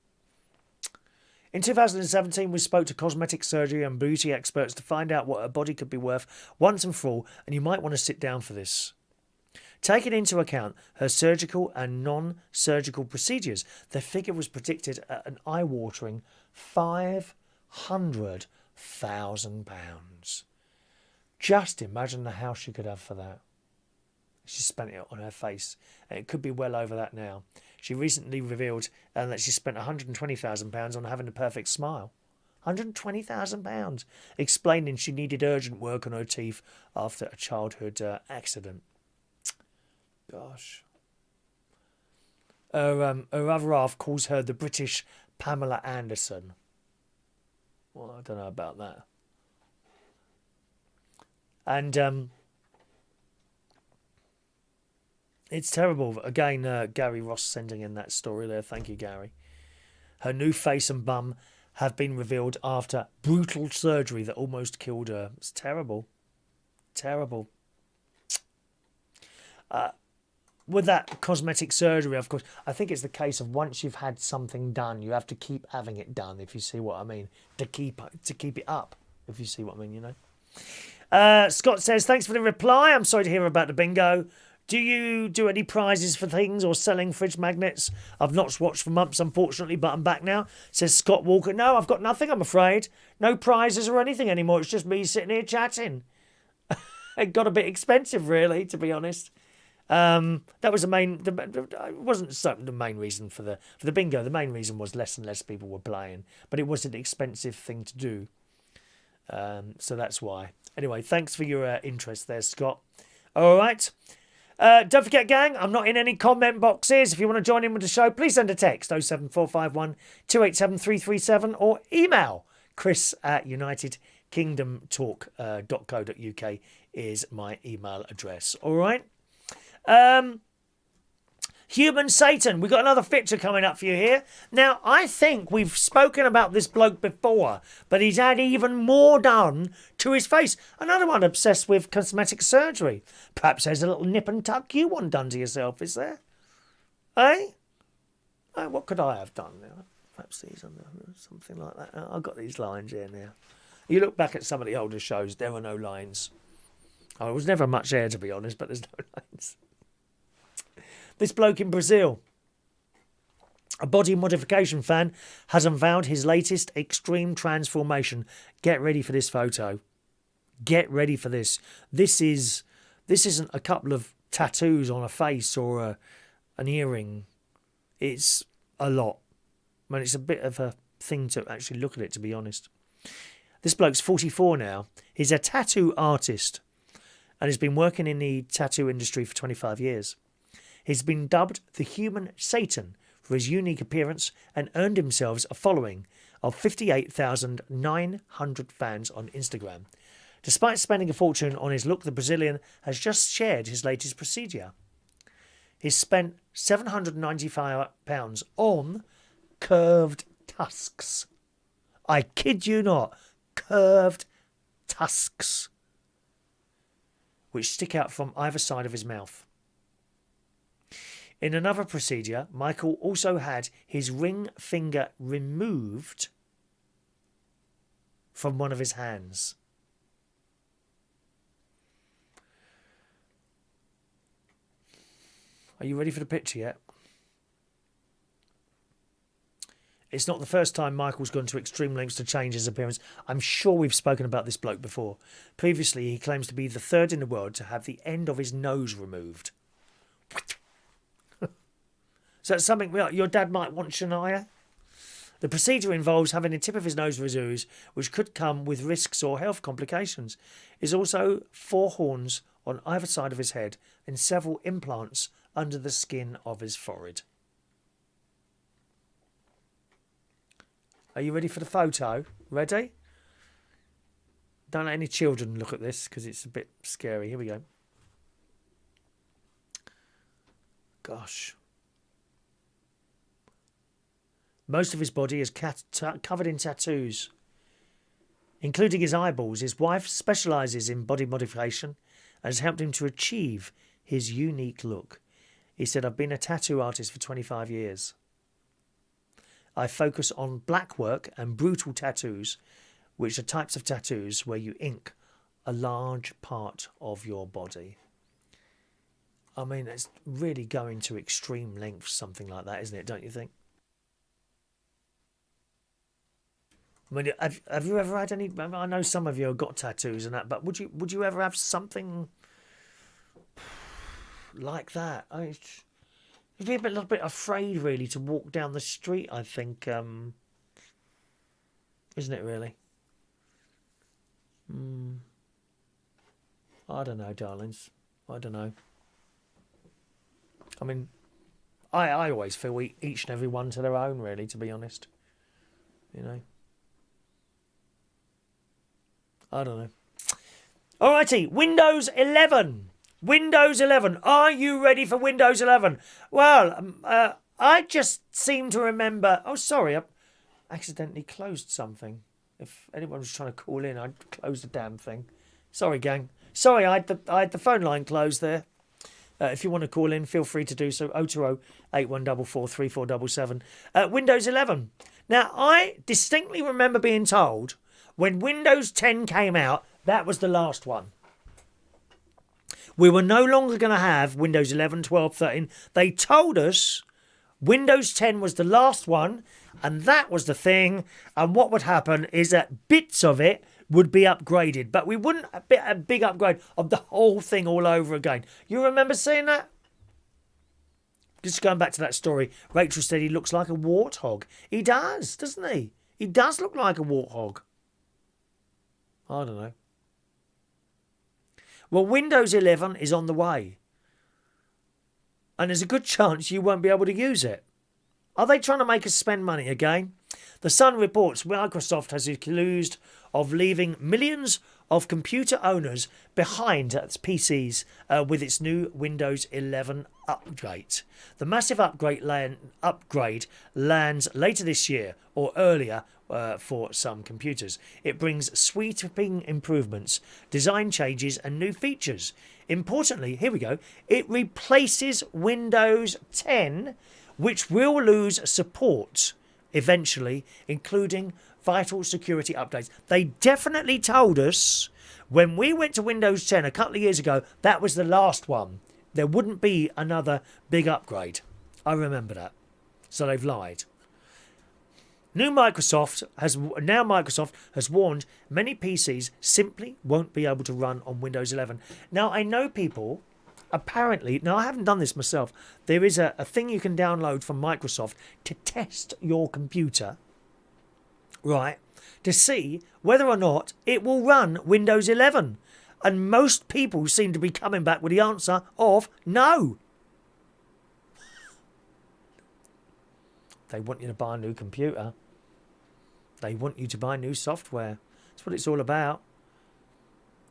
In 2017, we spoke to cosmetic surgery and beauty experts to find out what her body could be worth once and for all, and you might want to sit down for this. Taking into account her surgical and non-surgical procedures, the figure was predicted at an eye-watering £500,000. Just imagine the house she could have for that. She spent it on her face, and it could be well over that now. She recently revealed that she spent £120,000 on having a perfect smile. £120,000, explaining she needed urgent work on her teeth after a childhood accident. Gosh. Her other half calls her the British Pamela Anderson. Well, I don't know about that. And it's terrible. Again, Gary Ross sending in that story there. Thank you, Gary. Her new face and bum have been revealed after brutal surgery that almost killed her. It's terrible. Terrible. With that cosmetic surgery, of course, I think it's the case of once you've had something done, you have to keep having it done, if you see what I mean. To keep it up, if you see what I mean, you know. Scott says, thanks for the reply. I'm sorry to hear about the bingo. Do you do any prizes for things or selling fridge magnets? I've not watched for months, unfortunately, but I'm back now. Says Scott Walker. No, I've got nothing, I'm afraid. No prizes or anything anymore. It's just me sitting here chatting. It got a bit expensive, really, to be honest. That was it wasn't the main reason for the bingo. The main reason was less and less people were playing, but it was an expensive thing to do. So that's why. Anyway, thanks for your interest there, Scott. All right. Don't forget, gang, I'm not in any comment boxes. If you want to join in with the show, please send a text 07451 287 337 or email chris@unitedkingdomtalk.co.uk is my email address. All right. Human Satan, we've got another picture coming up for you here. Now, I think we've spoken about this bloke before, but he's had even more done to his face. Another one obsessed with cosmetic surgery. Perhaps there's a little nip and tuck you want done to yourself, is there? Eh? What could I have done now? Perhaps these are something like that. I've got these lines here now. You look back at some of the older shows, there were no lines. I was never much there, to be honest, but there's no lines. This bloke in Brazil, a body modification fan, has unveiled his latest extreme transformation. Get ready for this photo. Get ready for this. This isn't a couple of tattoos on a face or an earring. It's a lot. I mean, it's a bit of a thing to actually look at it, to be honest. This bloke's 44 now. He's a tattoo artist and has been working in the tattoo industry for 25 years. He's been dubbed the Human Satan for his unique appearance and earned himself a following of 58,900 fans on Instagram. Despite spending a fortune on his look, the Brazilian has just shared his latest procedure. He's spent £795 on curved tusks. I kid you not, curved tusks, which stick out from either side of his mouth. In another procedure, Michael also had his ring finger removed from one of his hands. Are you ready for the picture yet? It's not the first time Michael's gone to extreme lengths to change his appearance. I'm sure we've spoken about this bloke before. Previously, he claims to be the third in the world to have the end of his nose removed. So that's something your dad might want, Shania. The procedure involves having the tip of his nose removed, which could come with risks or health complications. There's also 4 horns on either side of his head and several implants under the skin of his forehead. Are you ready for the photo? Ready? Don't let any children look at this because it's a bit scary. Here we go. Gosh. Most of his body is covered in tattoos, including his eyeballs. His wife specialises in body modification and has helped him to achieve his unique look. He said, I've been a tattoo artist for 25 years. I focus on black work and brutal tattoos, which are types of tattoos where you ink a large part of your body. I mean, it's really going to extreme lengths, something like that, isn't it? Don't you think? I mean, have you ever had any? I know some of you have got tattoos and that, but would you ever have something like that? You'd be a little bit afraid, really, to walk down the street. I think, isn't it really? I don't know, darlings. I don't know. I mean, I always feel each and every one to their own, really, to be honest. You know. I don't know. Alrighty, Windows 11. Windows 11. Are you ready for Windows 11? Well, I just seem to remember... Oh, sorry, I accidentally closed something. If anyone was trying to call in, I'd close the damn thing. Sorry, gang. Sorry, I had the phone line closed there. If you want to call in, feel free to do so. 020-8144-3477. Windows 11. Now, I distinctly remember being told when Windows 10 came out, that was the last one. We were no longer going to have Windows 11, 12, 13. They told us Windows 10 was the last one, and that was the thing. And what would happen is that bits of it would be upgraded, but we wouldn't a big upgrade of the whole thing all over again. You remember seeing that? Just going back to that story, Rachel said he looks like a warthog. He does, doesn't he? He does look like a warthog. I don't know. Well, Windows 11 is on the way. And there's a good chance you won't be able to use it. Are they trying to make us spend money again? The Sun reports Microsoft has accused of leaving millions of computer owners behind at its PCs with its new Windows 11 update. The massive upgrade lands later this year or earlier for some computers. It brings sweeping improvements, design changes and new features. Importantly, here we go, it replaces Windows 10, which will lose support eventually, including vital security updates. They definitely told us when we went to Windows 10 a couple of years ago, that was the last one. There wouldn't be another big upgrade. I remember that. So they've lied. Microsoft has warned many PCs simply won't be able to run on Windows 11. Now, I know people, apparently, now I haven't done this myself, there is a thing you can download from Microsoft to test your computer, right, to see whether or not it will run Windows 11. And most people seem to be coming back with the answer of no. They want you to buy a new computer. They want you to buy new software. That's what it's all about.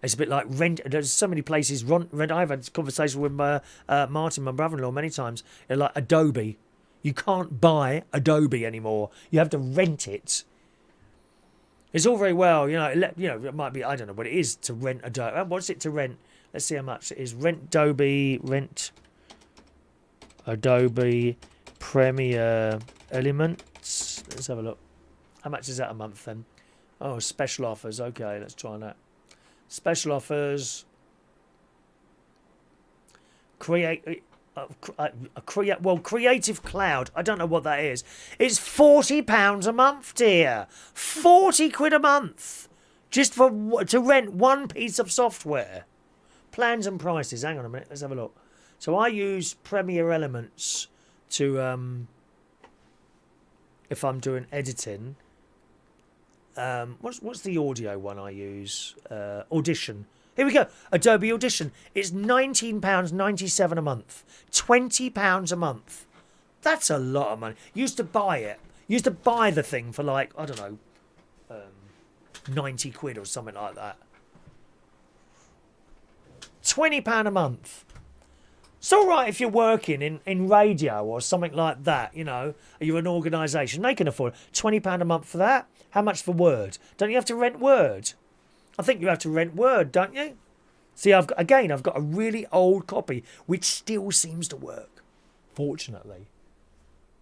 It's a bit like rent. There's so many places. Rent. I've had this conversation with Martin, my brother-in-law, many times. They're like Adobe. You can't buy Adobe anymore. You have to rent it. It's all very well, it might be, I don't know what it is to rent Adobe. What's it to rent? Let's see how much it is. Rent Adobe Premiere Elements. Let's have a look. How much is that a month then? Oh, special offers. Okay, let's try that. Special offers. Creative Cloud. I don't know what that is. It's £40 a month, dear. 40 quid a month. Just to rent one piece of software. Plans and prices. Hang on a minute. Let's have a look. So I use Premiere Elements. to if I'm doing editing. What's the audio one I use? Audition. Here we go. Adobe Audition. It's £19.97 a month. £20 a month. That's a lot of money. Used to buy it. Used to buy the thing for like, I don't know, 90 quid or something like that. £20 a month. It's all right if you're working in radio or something like that, you know. You're an organisation. They can afford it. £20 a month for that. How much for Word? Don't you have to rent Word? I think you have to rent Word, don't you? See, I've got a really old copy, which still seems to work, fortunately.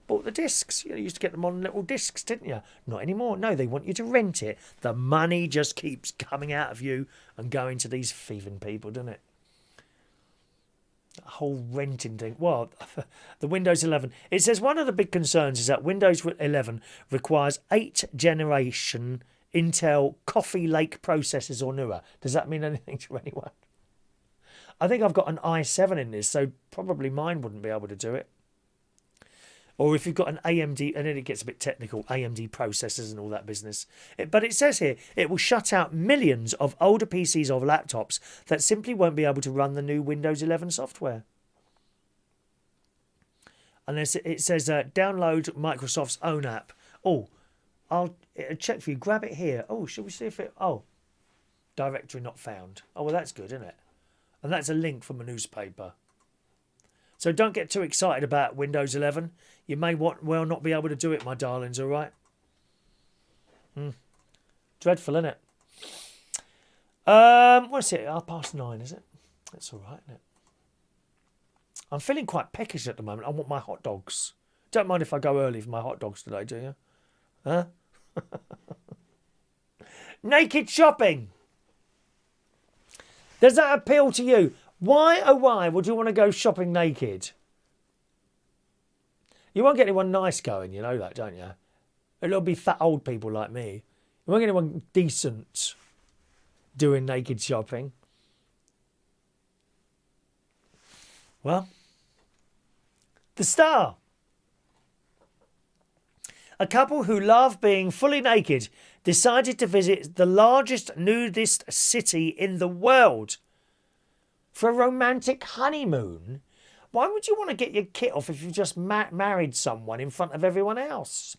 Bought the discs. You used to get them on little discs, didn't you? Not anymore. No, they want you to rent it. The money just keeps coming out of you and going to these thieving people, doesn't it? Whole renting thing. Well, the Windows 11. It says one of the big concerns is that Windows 11 requires 8th generation Intel Coffee Lake processors or newer. Does that mean anything to anyone? I think I've got an i7 in this, so probably mine wouldn't be able to do it. Or if you've got an AMD, and then it gets a bit technical, AMD processors and all that business. But it says here, it will shut out millions of older PCs or laptops that simply won't be able to run the new Windows 11 software. And it says, download Microsoft's own app. Oh, I'll check for you. Grab it here. Oh, shall we see if it... Oh, directory not found. Oh, well, that's good, isn't it? And that's a link from a newspaper. So don't get too excited about Windows 11. You may well not be able to do it, my darlings, all right? Dreadful, isn't it? What's it? 9:30, is it? That's all right, isn't it? I'm feeling quite peckish at the moment. I want my hot dogs. Don't mind if I go early for my hot dogs today, do you? Huh? Naked shopping. Does that appeal to you? Why, oh why, would you want to go shopping naked? You won't get anyone nice going, you know that, don't you? It'll be fat old people like me. You won't get anyone decent doing naked shopping. Well, The Star. A couple who love being fully naked decided to visit the largest nudist city in the world for a romantic honeymoon. Why would you want to get your kit off if you've just married someone in front of everyone else?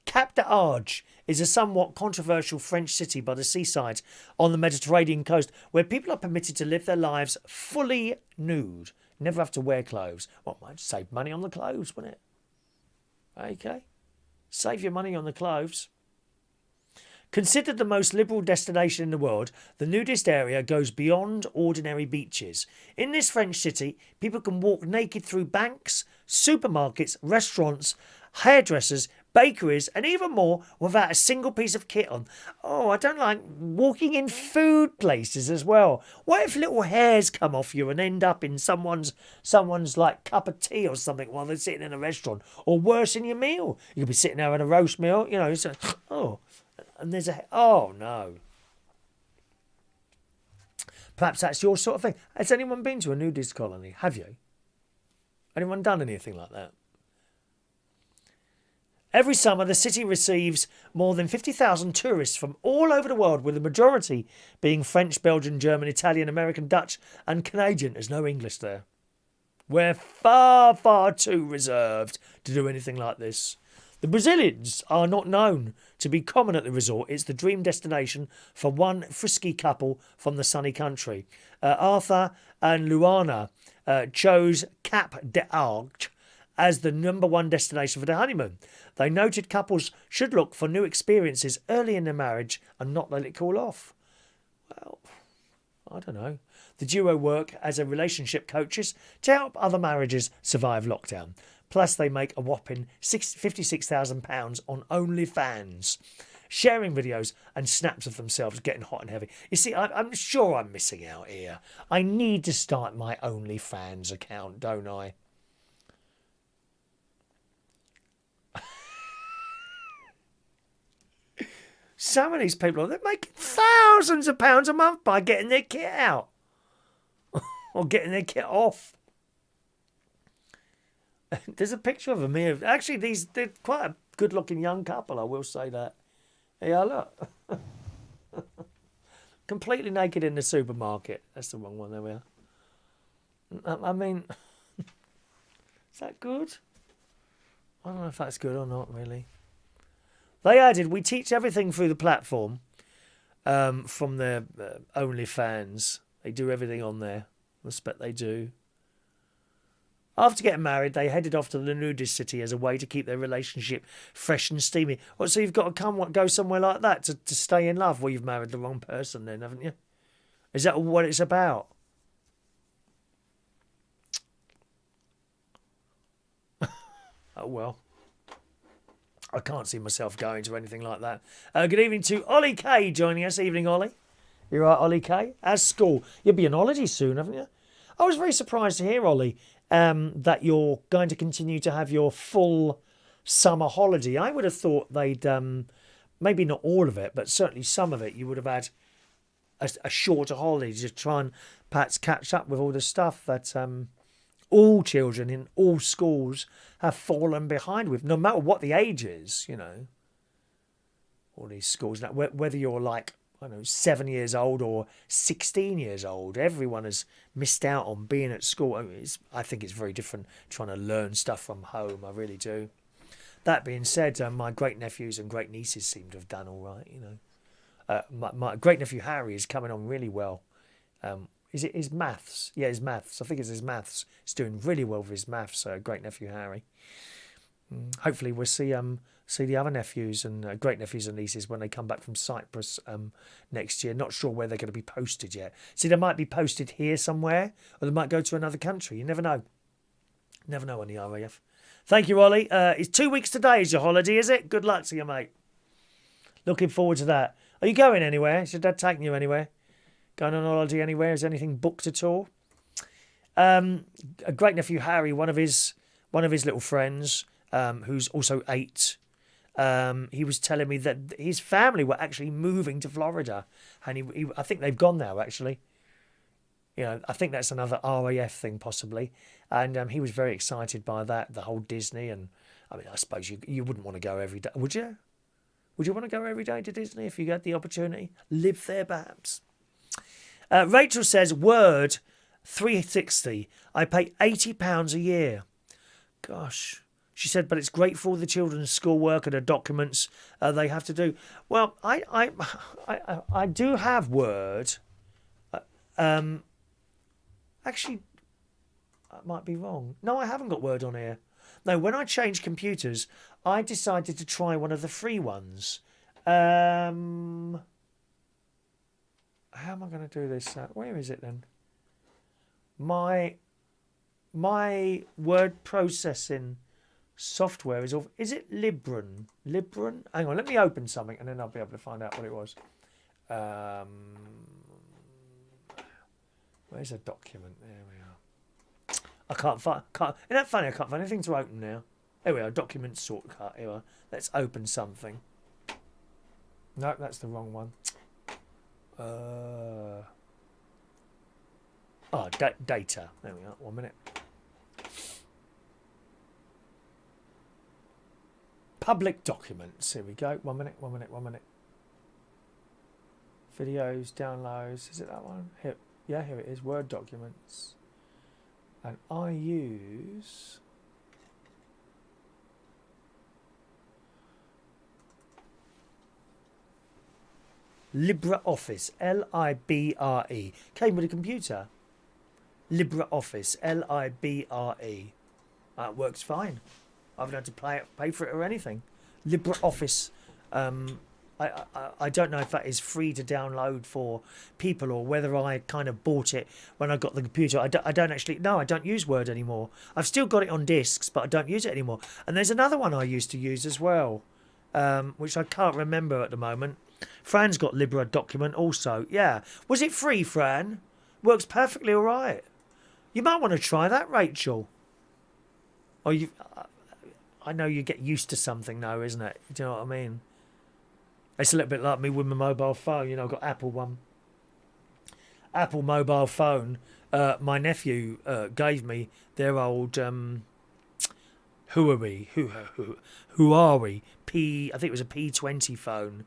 Cap d'Arge is a somewhat controversial French city by the seaside on the Mediterranean coast where people are permitted to live their lives fully nude. Never have to wear clothes. Well, might save money on the clothes, wouldn't it? Okay. Save your money on the clothes. Considered the most liberal destination in the world, the nudist area goes beyond ordinary beaches. In this French city, people can walk naked through banks, supermarkets, restaurants, hairdressers, bakeries, and even more without a single piece of kit on. Oh, I don't like walking in food places as well. What if little hairs come off you and end up in someone's like cup of tea or something while they're sitting in a restaurant, or worse, in your meal? You could be sitting there having a roast meal, you know. So, and there's oh no. Perhaps that's your sort of thing. Has anyone been to a nudist colony? Have you? Anyone done anything like that? Every summer, the city receives more than 50,000 tourists from all over the world, with the majority being French, Belgian, German, Italian, American, Dutch and Canadian. There's no English there. We're far, far too reserved to do anything like this. The Brazilians are not known to be common at the resort. It's the dream destination for one frisky couple from the sunny country. Arthur and Luana chose Cap d'Arge as the #1 destination for their honeymoon. They noted couples should look for new experiences early in their marriage and not let it cool off. Well, I don't know. The duo work as a relationship coaches to help other marriages survive lockdown. Plus, they make a whopping £56,000 on OnlyFans, sharing videos and snaps of themselves getting hot and heavy. You see, I'm sure I'm missing out here. I need to start my OnlyFans account, don't I? Some of these people, they're making thousands of pounds a month by getting their kit out. or getting their kit off. There's a picture of them here. Actually, they're quite a good-looking young couple, I will say that. Yeah, look. Completely naked in the supermarket. That's the wrong one, there we are. I mean, is that good? I don't know if that's good or not, really. They added, we teach everything through the platform from their OnlyFans. They do everything on there. I expect they do. After getting married, they headed off to the nudist city as a way to keep their relationship fresh and steamy. Well, so you've got to go somewhere like that to stay in love? Well, you've married the wrong person then, haven't you? Is that what it's about? Oh, well. I can't see myself going to anything like that. Good evening to Ollie K joining us. Evening, Ollie. You right, Ollie K? As school. You'll be on holiday soon, haven't you? I was very surprised to hear, Ollie, that you're going to continue to have your full summer holiday. I would have thought they'd, maybe not all of it, but certainly some of it, you would have had a shorter holiday to try and perhaps catch up with all the stuff that all children in all schools have fallen behind with, no matter what the age is, you know. All these schools, now, whether you're like, I don't know, 7 years old or 16 years old, everyone has missed out on being at school. I think it's very different trying to learn stuff from home. I really do. That being said, my great nephews and great nieces seem to have done all right. You know, my great nephew Harry is coming on really well. Is it his maths? Yeah, his maths. I think it's his maths. He's doing really well with his maths. Great nephew Harry. Hopefully, we'll see the other nephews and great nephews and nieces when they come back from Cyprus next year. Not sure where they're going to be posted yet. See, they might be posted here somewhere, or they might go to another country. You never know. Never know on the RAF. Thank you, Ollie. It's 2 weeks today is your holiday, is it? Good luck to you, mate. Looking forward to that. Are you going anywhere? Is your dad taking you anywhere? Going on holiday anywhere? Is anything booked at all? A great nephew Harry, one of his little friends, who's also 8. He was telling me that his family were actually moving to Florida, and I think they've gone now. Actually, you know, I think that's another RAF thing possibly, and he was very excited by that. The whole Disney, and I mean, I suppose you wouldn't want to go every day, would you? Would you want to go every day to Disney if you had the opportunity? Live there, perhaps. Rachel says, Word 360. I pay £80 a year. Gosh. She said, but it's great for all the children's schoolwork and the documents they have to do. Well, I do have Word. Actually, I might be wrong. No, I haven't got Word on here. No, when I changed computers, I decided to try one of the free ones. How am I going to do this? Where is it then? My word processing software is it Libran? Libran? Hang on, let me open something and then I'll be able to find out what it was. Where's a document? There we are. I can't find. Isn't that funny? I can't find anything to open now. Here we are. Document shortcut. Here we are. Let's open something. No, that's the wrong one. Data. There we are. 1 minute. Public documents. Here we go. 1 minute. Videos, downloads. Is it that one? Here. Yeah, here it is. Word documents. And I use LibreOffice, Libre. Came with a computer. LibreOffice, Libre. It works fine. I haven't had to pay for it or anything. LibreOffice. I don't know if that is free to download for people or whether I kind of bought it when I got the computer. I don't use Word anymore. I've still got it on discs, but I don't use it anymore. And there's another one I used to use as well, which I can't remember at the moment. Fran's got Libra document also. Yeah. Was it free, Fran? Works perfectly all right. You might want to try that, Rachel. Or I know you get used to something though, isn't it? Do you know what I mean? It's a little bit like me with my mobile phone. You know, I've got Apple one. Apple mobile phone my nephew gave me, their old Huawei, Huawei I think it was a P20 phone.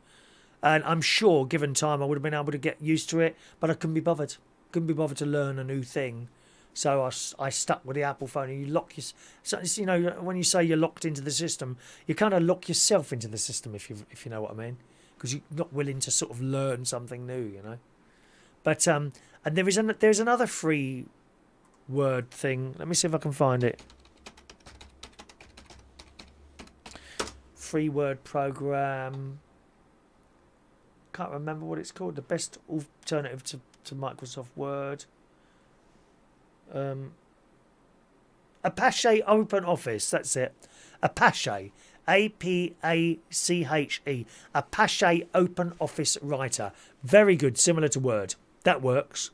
And I'm sure, given time, I would have been able to get used to it, but I couldn't be bothered. Couldn't be bothered to learn a new thing. So I stuck with the Apple phone. And you lock your, so it's, you know, when you say you're locked into the system, you kind of lock yourself into the system, if you know what I mean, because you're not willing to sort of learn something new, you know. But and there's another free word thing. Let me see if I can find it. Free word program. Can't remember what it's called. The best alternative to Microsoft Word. Apache Open Office. That's it. Apache. Apache. Apache Open Office Writer. Very good. Similar to Word. That works.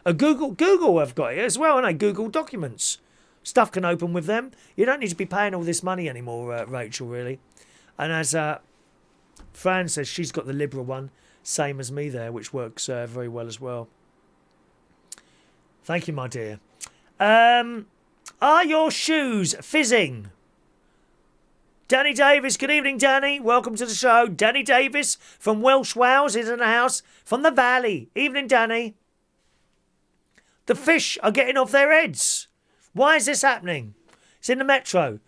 Google have got it as well, and Google Documents. Stuff can open with them. You don't need to be paying all this money anymore, Rachel, really. And as Fran says, she's got the Libra one, same as me there, which works very well as well. Thank you, my dear. Are your shoes fizzing? Danny Davis, good evening, Danny. Welcome to the show. Danny Davis from Welsh Wales is in the house from the Valley. Evening, Danny. The fish are getting off their heads. Why is this happening? It's in the Metro.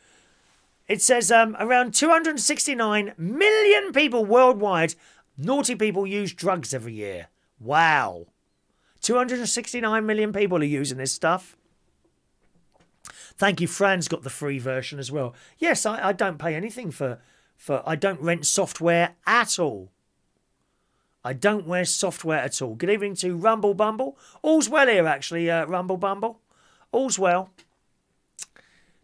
It says around 269 million people worldwide, naughty people, use drugs every year. Wow. 269 million people are using this stuff. Thank you. Fran's got the free version as well. Yes, I don't pay anything for I don't rent software at all. I don't wear software at all. Good evening to Rumble Bumble. All's well here, actually, Rumble Bumble. All's well.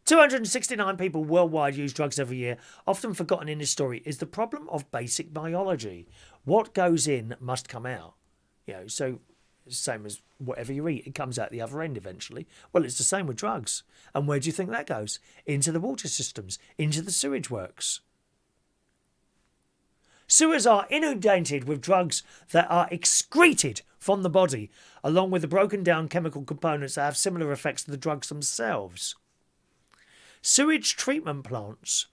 269 people worldwide use drugs every year. Often forgotten in this story is the problem of basic biology. What goes in must come out. You know, so same as whatever you eat, it comes out the other end eventually. Well, it's the same with drugs. And where do you think that goes? Into the water systems, into the sewage works. Sewers are inundated with drugs that are excreted from the body, along with the broken down chemical components that have similar effects to the drugs themselves. Sewage treatment plants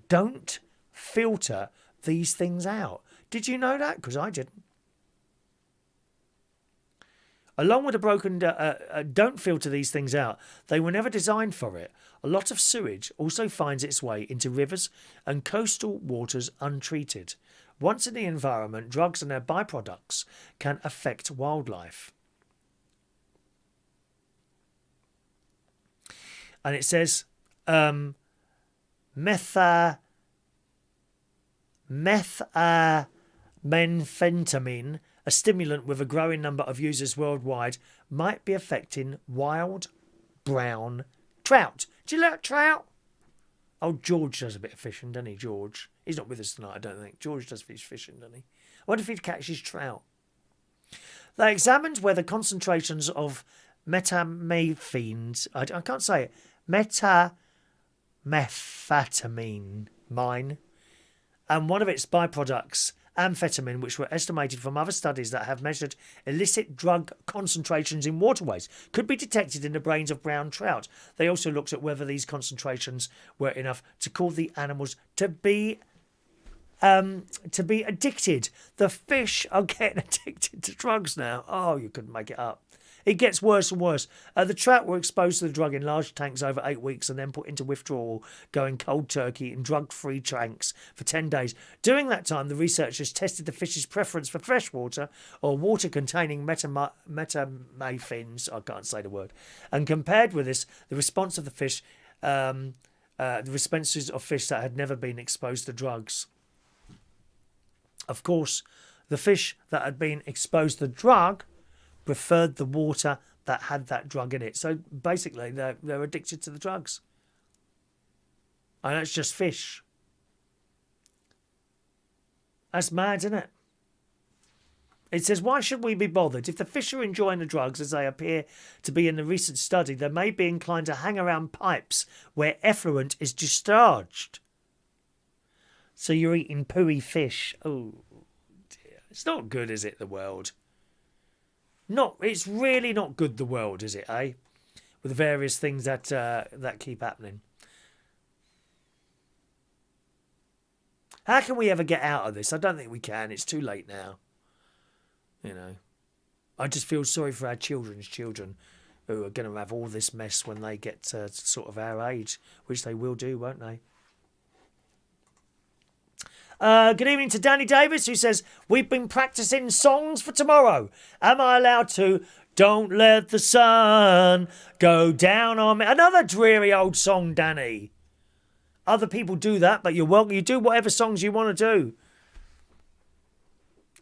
don't filter these things out. Did you know that? Because I didn't. Along with the broken don't filter these things out. They were never designed for it. A lot of sewage also finds its way into rivers and coastal waters untreated. Once in the environment, drugs and their byproducts can affect wildlife. And it says methamphetamine, a stimulant with a growing number of users worldwide, might be affecting wild brown trout. Do you like trout? Oh, George does a bit of fishing, doesn't he, George? He's not with us tonight, I don't think. George does fishing, doesn't he? I wonder if he catches trout. They examined whether concentrations of metamorphines, I can't say it, methamphetamine, and one of its byproducts, amphetamine, which were estimated from other studies that have measured illicit drug concentrations in waterways, could be detected in the brains of brown trout. They also looked at whether these concentrations were enough to cause the animals to be addicted. The fish are getting addicted to drugs now. Oh, you couldn't make it up. It gets worse and worse. The trout were exposed to the drug in large tanks over 8 weeks and then put into withdrawal, going cold turkey in drug-free tanks for 10 days. During that time, the researchers tested the fish's preference for fresh water or water containing metamaphins, I can't say the word, and compared with this, the response of the fish, the responses of fish that had never been exposed to drugs. Of course, the fish that had been exposed to the drug preferred the water that had that drug in it. So basically, they're addicted to the drugs. And that's just fish. That's mad, isn't it? It says, why should we be bothered? If the fish are enjoying the drugs, as they appear to be in the recent study, they may be inclined to hang around pipes where effluent is discharged. So you're eating pooey fish. Oh, dear. It's not good, is it, the world? It's really not good, the world, is it, eh? With the various things that keep happening. How can we ever get out of this? I don't think we can. It's too late now. You know. I just feel sorry for our children's children who are going to have all this mess when they get to sort of our age, which they will do, won't they? Good evening to Danny Davis, who says, we've been practicing songs for tomorrow. Am I allowed to? Don't let the sun go down on me. Another dreary old song, Danny. Other people do that, but you're welcome. You do whatever songs you want to do.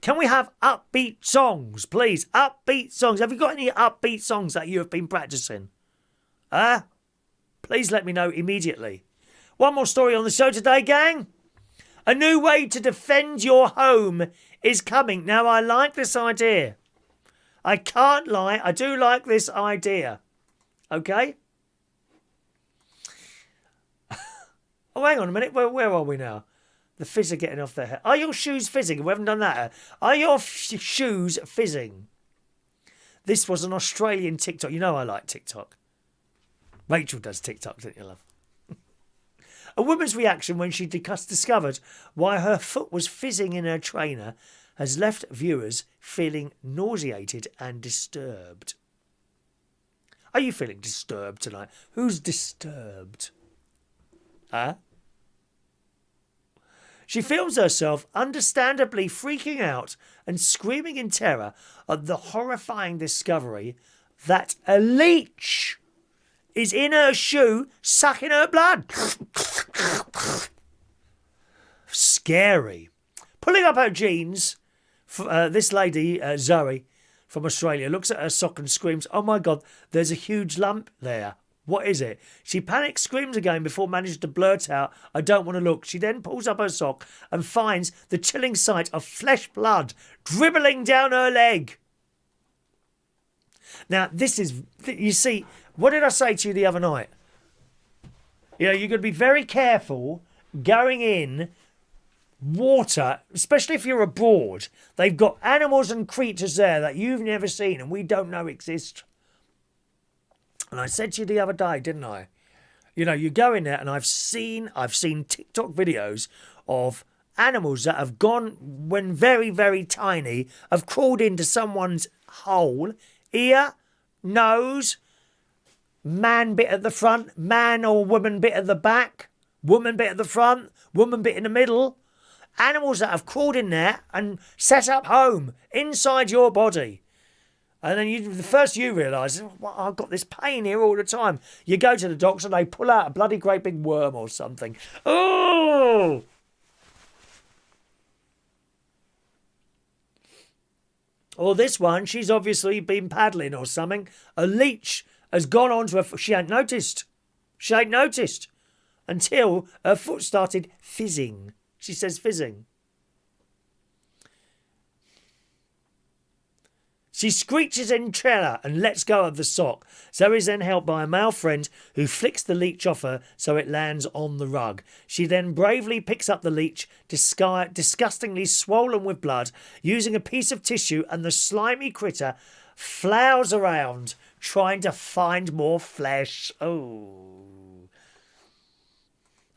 Can we have upbeat songs, please? Upbeat songs. Have you got any upbeat songs that you have been practicing? Please let me know immediately. One more story on the show today, gang. A new way to defend your home is coming. Now, I like this idea. I can't lie. I do like this idea. Okay? Oh, hang on a minute. Where are we now? The fizz are getting off their head. Are your shoes fizzing? We haven't done that. Are your shoes fizzing? This was an Australian TikTok. You know I like TikTok. Rachel does TikTok, don't you, love? A woman's reaction when she discovered why her foot was fizzing in her trainer has left viewers feeling nauseated and disturbed. Are you feeling disturbed tonight? Who's disturbed? Huh? She films herself understandably freaking out and screaming in terror at the horrifying discovery that a leech is in her shoe sucking her blood. Scary. Pulling up her jeans, this lady, Zoe, from Australia, looks at her sock and screams, "Oh my God, there's a huge lump there. What is it?" She panics, screams again before managing to blurt out, "I don't want to look." She then pulls up her sock and finds the chilling sight of flesh blood dribbling down her leg. Now, this is, you see, what did I say to you the other night? You know, you're going to be very careful going in water, especially if you're abroad. They've got animals and creatures there that you've never seen and we don't know exist. And I said to you the other day, didn't I? You know, you go in there and I've seen TikTok videos of animals that have gone, when very, very tiny, have crawled into someone's hole, ear, nose, man bit at the front, man or woman bit at the back, woman bit at the front, woman bit in the middle. Animals that have crawled in there and set up home inside your body. And then the first you realise, well, I've got this pain here all the time. You go to the doctor and they pull out a bloody great big worm or something. Oh! Or this one, she's obviously been paddling or something. A leech has gone onto her foot. She ain't noticed. She ain't noticed. Until her foot started fizzing. She says fizzing. She screeches in terror and lets go of the sock. Zoe is then helped by a male friend who flicks the leech off her so it lands on the rug. She then bravely picks up the leech, disgustingly swollen with blood, using a piece of tissue, and the slimy critter flows around trying to find more flesh. Oh.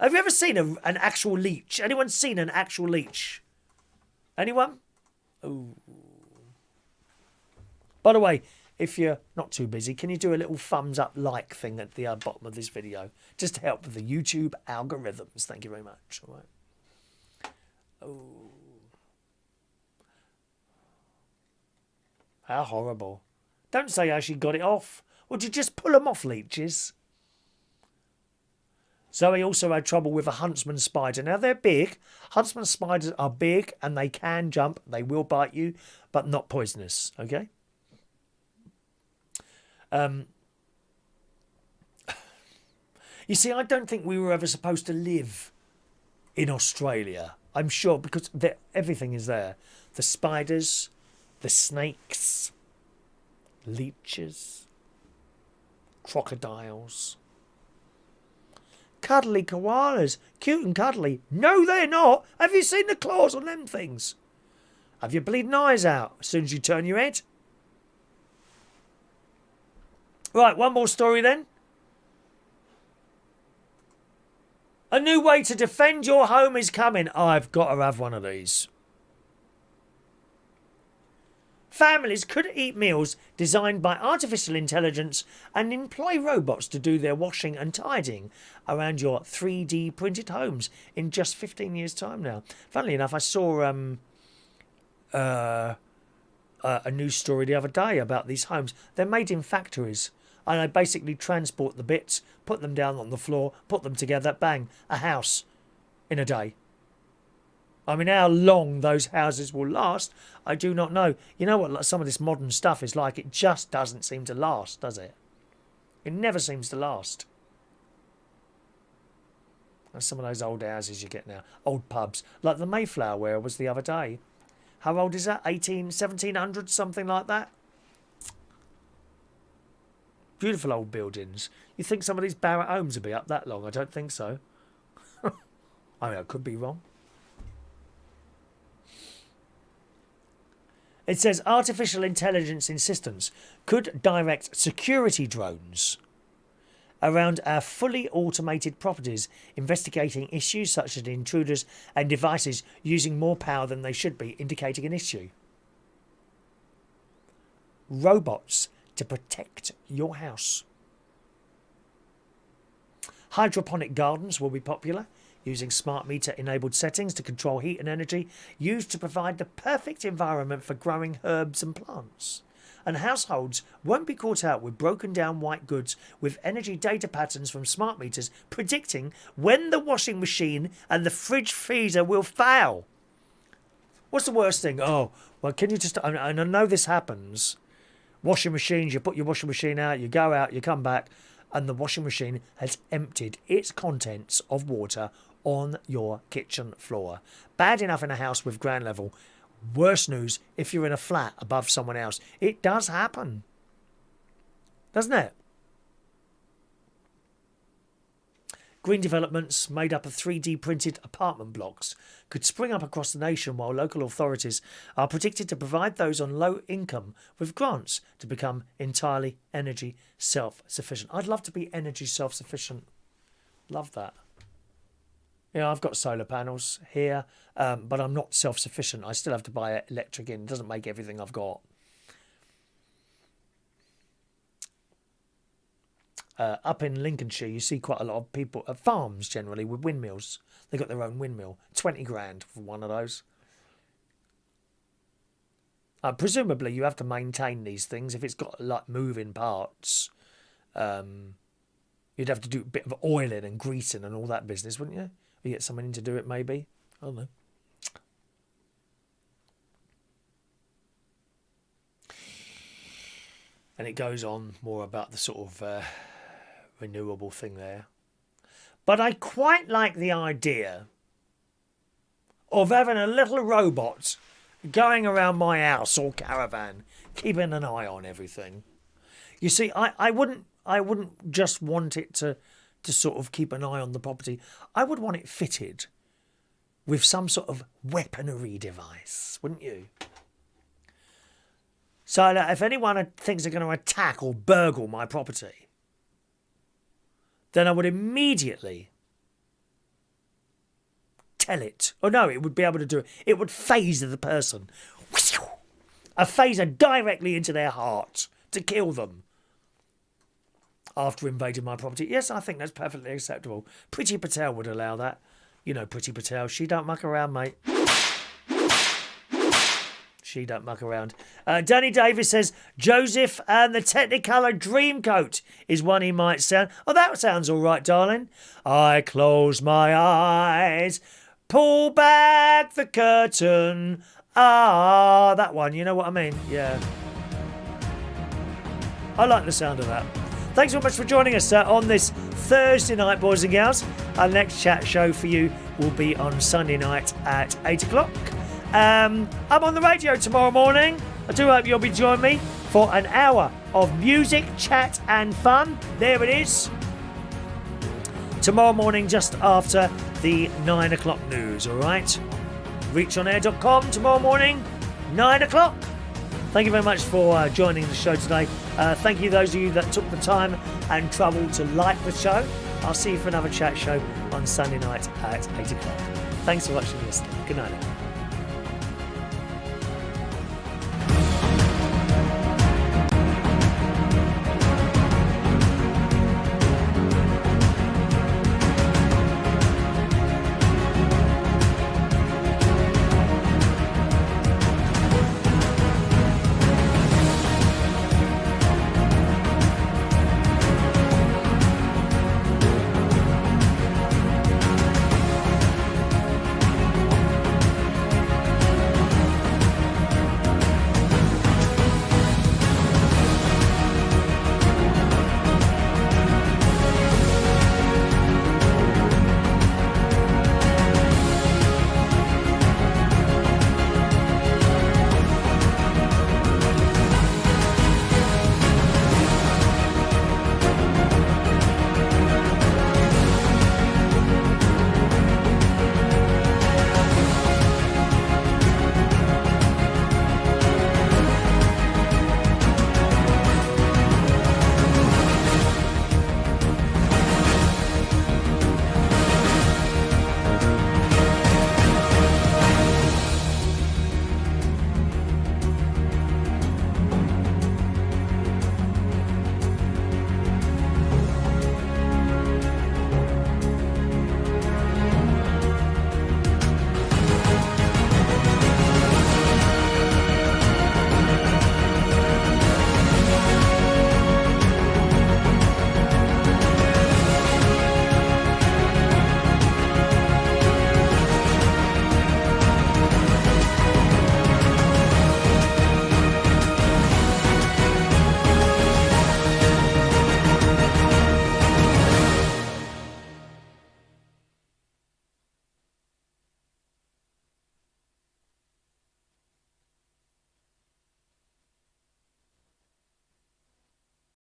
Have you ever seen an actual leech? Anyone seen an actual leech? Anyone? Oh. By the way, if you're not too busy, can you do a little thumbs up like thing at the bottom of this video? Just to help with the YouTube algorithms. Thank you very much. All right. Oh. How horrible. Don't say how she got it off. Would you just pull them off, leeches? Zoe also had trouble with a huntsman spider. Now, they're big. Huntsman spiders are big and they can jump. They will bite you, but not poisonous, okay? You see, I don't think we were ever supposed to live in Australia. I'm sure, because everything is there. The spiders, the snakes, leeches, crocodiles, cuddly koalas, cute and cuddly. No, they're not. Have you seen the claws on them things? Have your bleeding eyes out as soon as you turn your head? Right, one more story then. A new way to defend your home is coming. I've got to have one of these. Families could eat meals designed by artificial intelligence and employ robots to do their washing and tidying around your 3D printed homes in just 15 years' time now. Funnily enough, I saw a news story the other day about these homes. They're made in factories, and I basically transport the bits, put them down on the floor, put them together, bang, a house in a day. I mean, how long those houses will last, I do not know. You know what some of this modern stuff is like? It just doesn't seem to last, does it? It never seems to last. That's some of those old houses you get now. Old pubs. Like the Mayflower where I was the other day. How old is that? 1700, something like that? Beautiful old buildings. You think some of these Barratt homes will be up that long? I don't think so. I mean, I could be wrong. It says artificial intelligence in systems could direct security drones around our fully automated properties, investigating issues such as intruders and devices using more power than they should be, indicating an issue. Robots to protect your house. Hydroponic gardens will be popular, using smart meter-enabled settings to control heat and energy, used to provide the perfect environment for growing herbs and plants. And households won't be caught out with broken down white goods with energy data patterns from smart meters predicting when the washing machine and the fridge freezer will fail. What's the worst thing? Oh, well, can you just... And I know this happens. Washing machines, you put your washing machine out, you go out, you come back, and the washing machine has emptied its contents of water on your kitchen floor. Bad enough in a house with ground level. Worse news if you're in a flat above someone else. It does happen. Doesn't it? Green developments made up of 3D printed apartment blocks could spring up across the nation, while local authorities are predicted to provide those on low income with grants to become entirely energy self-sufficient. I'd love to be energy self-sufficient. Love that. Yeah, I've got solar panels here, but I'm not self-sufficient. I still have to buy electric in. It doesn't make everything I've got. Up in Lincolnshire, you see quite a lot of people at farms generally with windmills. They've got their own windmill. 20 grand for one of those. Presumably, you have to maintain these things. If it's got like moving parts, you'd have to do a bit of oiling and greasing and all that business, wouldn't you? You get someone in to do it, maybe. I don't know. And it goes on more about the sort of renewable thing there. But I quite like the idea of having a little robot going around my house or caravan, keeping an eye on everything. You see, I wouldn't just want it to sort of keep an eye on the property. I would want it fitted with some sort of weaponry device, wouldn't you? So that if anyone thinks they're going to attack or burgle my property, then I would immediately tell it. Oh no, it would be able to do it. It would phaser the person. A phaser directly into their heart to kill them after invading my property. Yes, I think that's perfectly acceptable. Priti Patel would allow that. You know Priti Patel. She don't muck around, mate. She don't muck around. Danny Davis says, Joseph and the Technicolor Dreamcoat is one he might sound. Oh, that sounds all right, darling. I close my eyes, pull back the curtain. Ah, that one. You know what I mean? Yeah. I like the sound of that. Thanks very much for joining us on this Thursday night, boys and girls. Our next chat show for you will be on Sunday night at 8 o'clock. I'm on the radio tomorrow morning. I do hope you'll be joining me for an hour of music, chat and fun. There it is. Tomorrow morning, just after the 9 o'clock news, all right? Reachonair.com tomorrow morning, 9 o'clock. Thank you very much for joining the show today. Thank you those of you that took the time and trouble to like the show. I'll see you for another chat show on Sunday night at 8 o'clock. Thanks for watching and listening. Good night.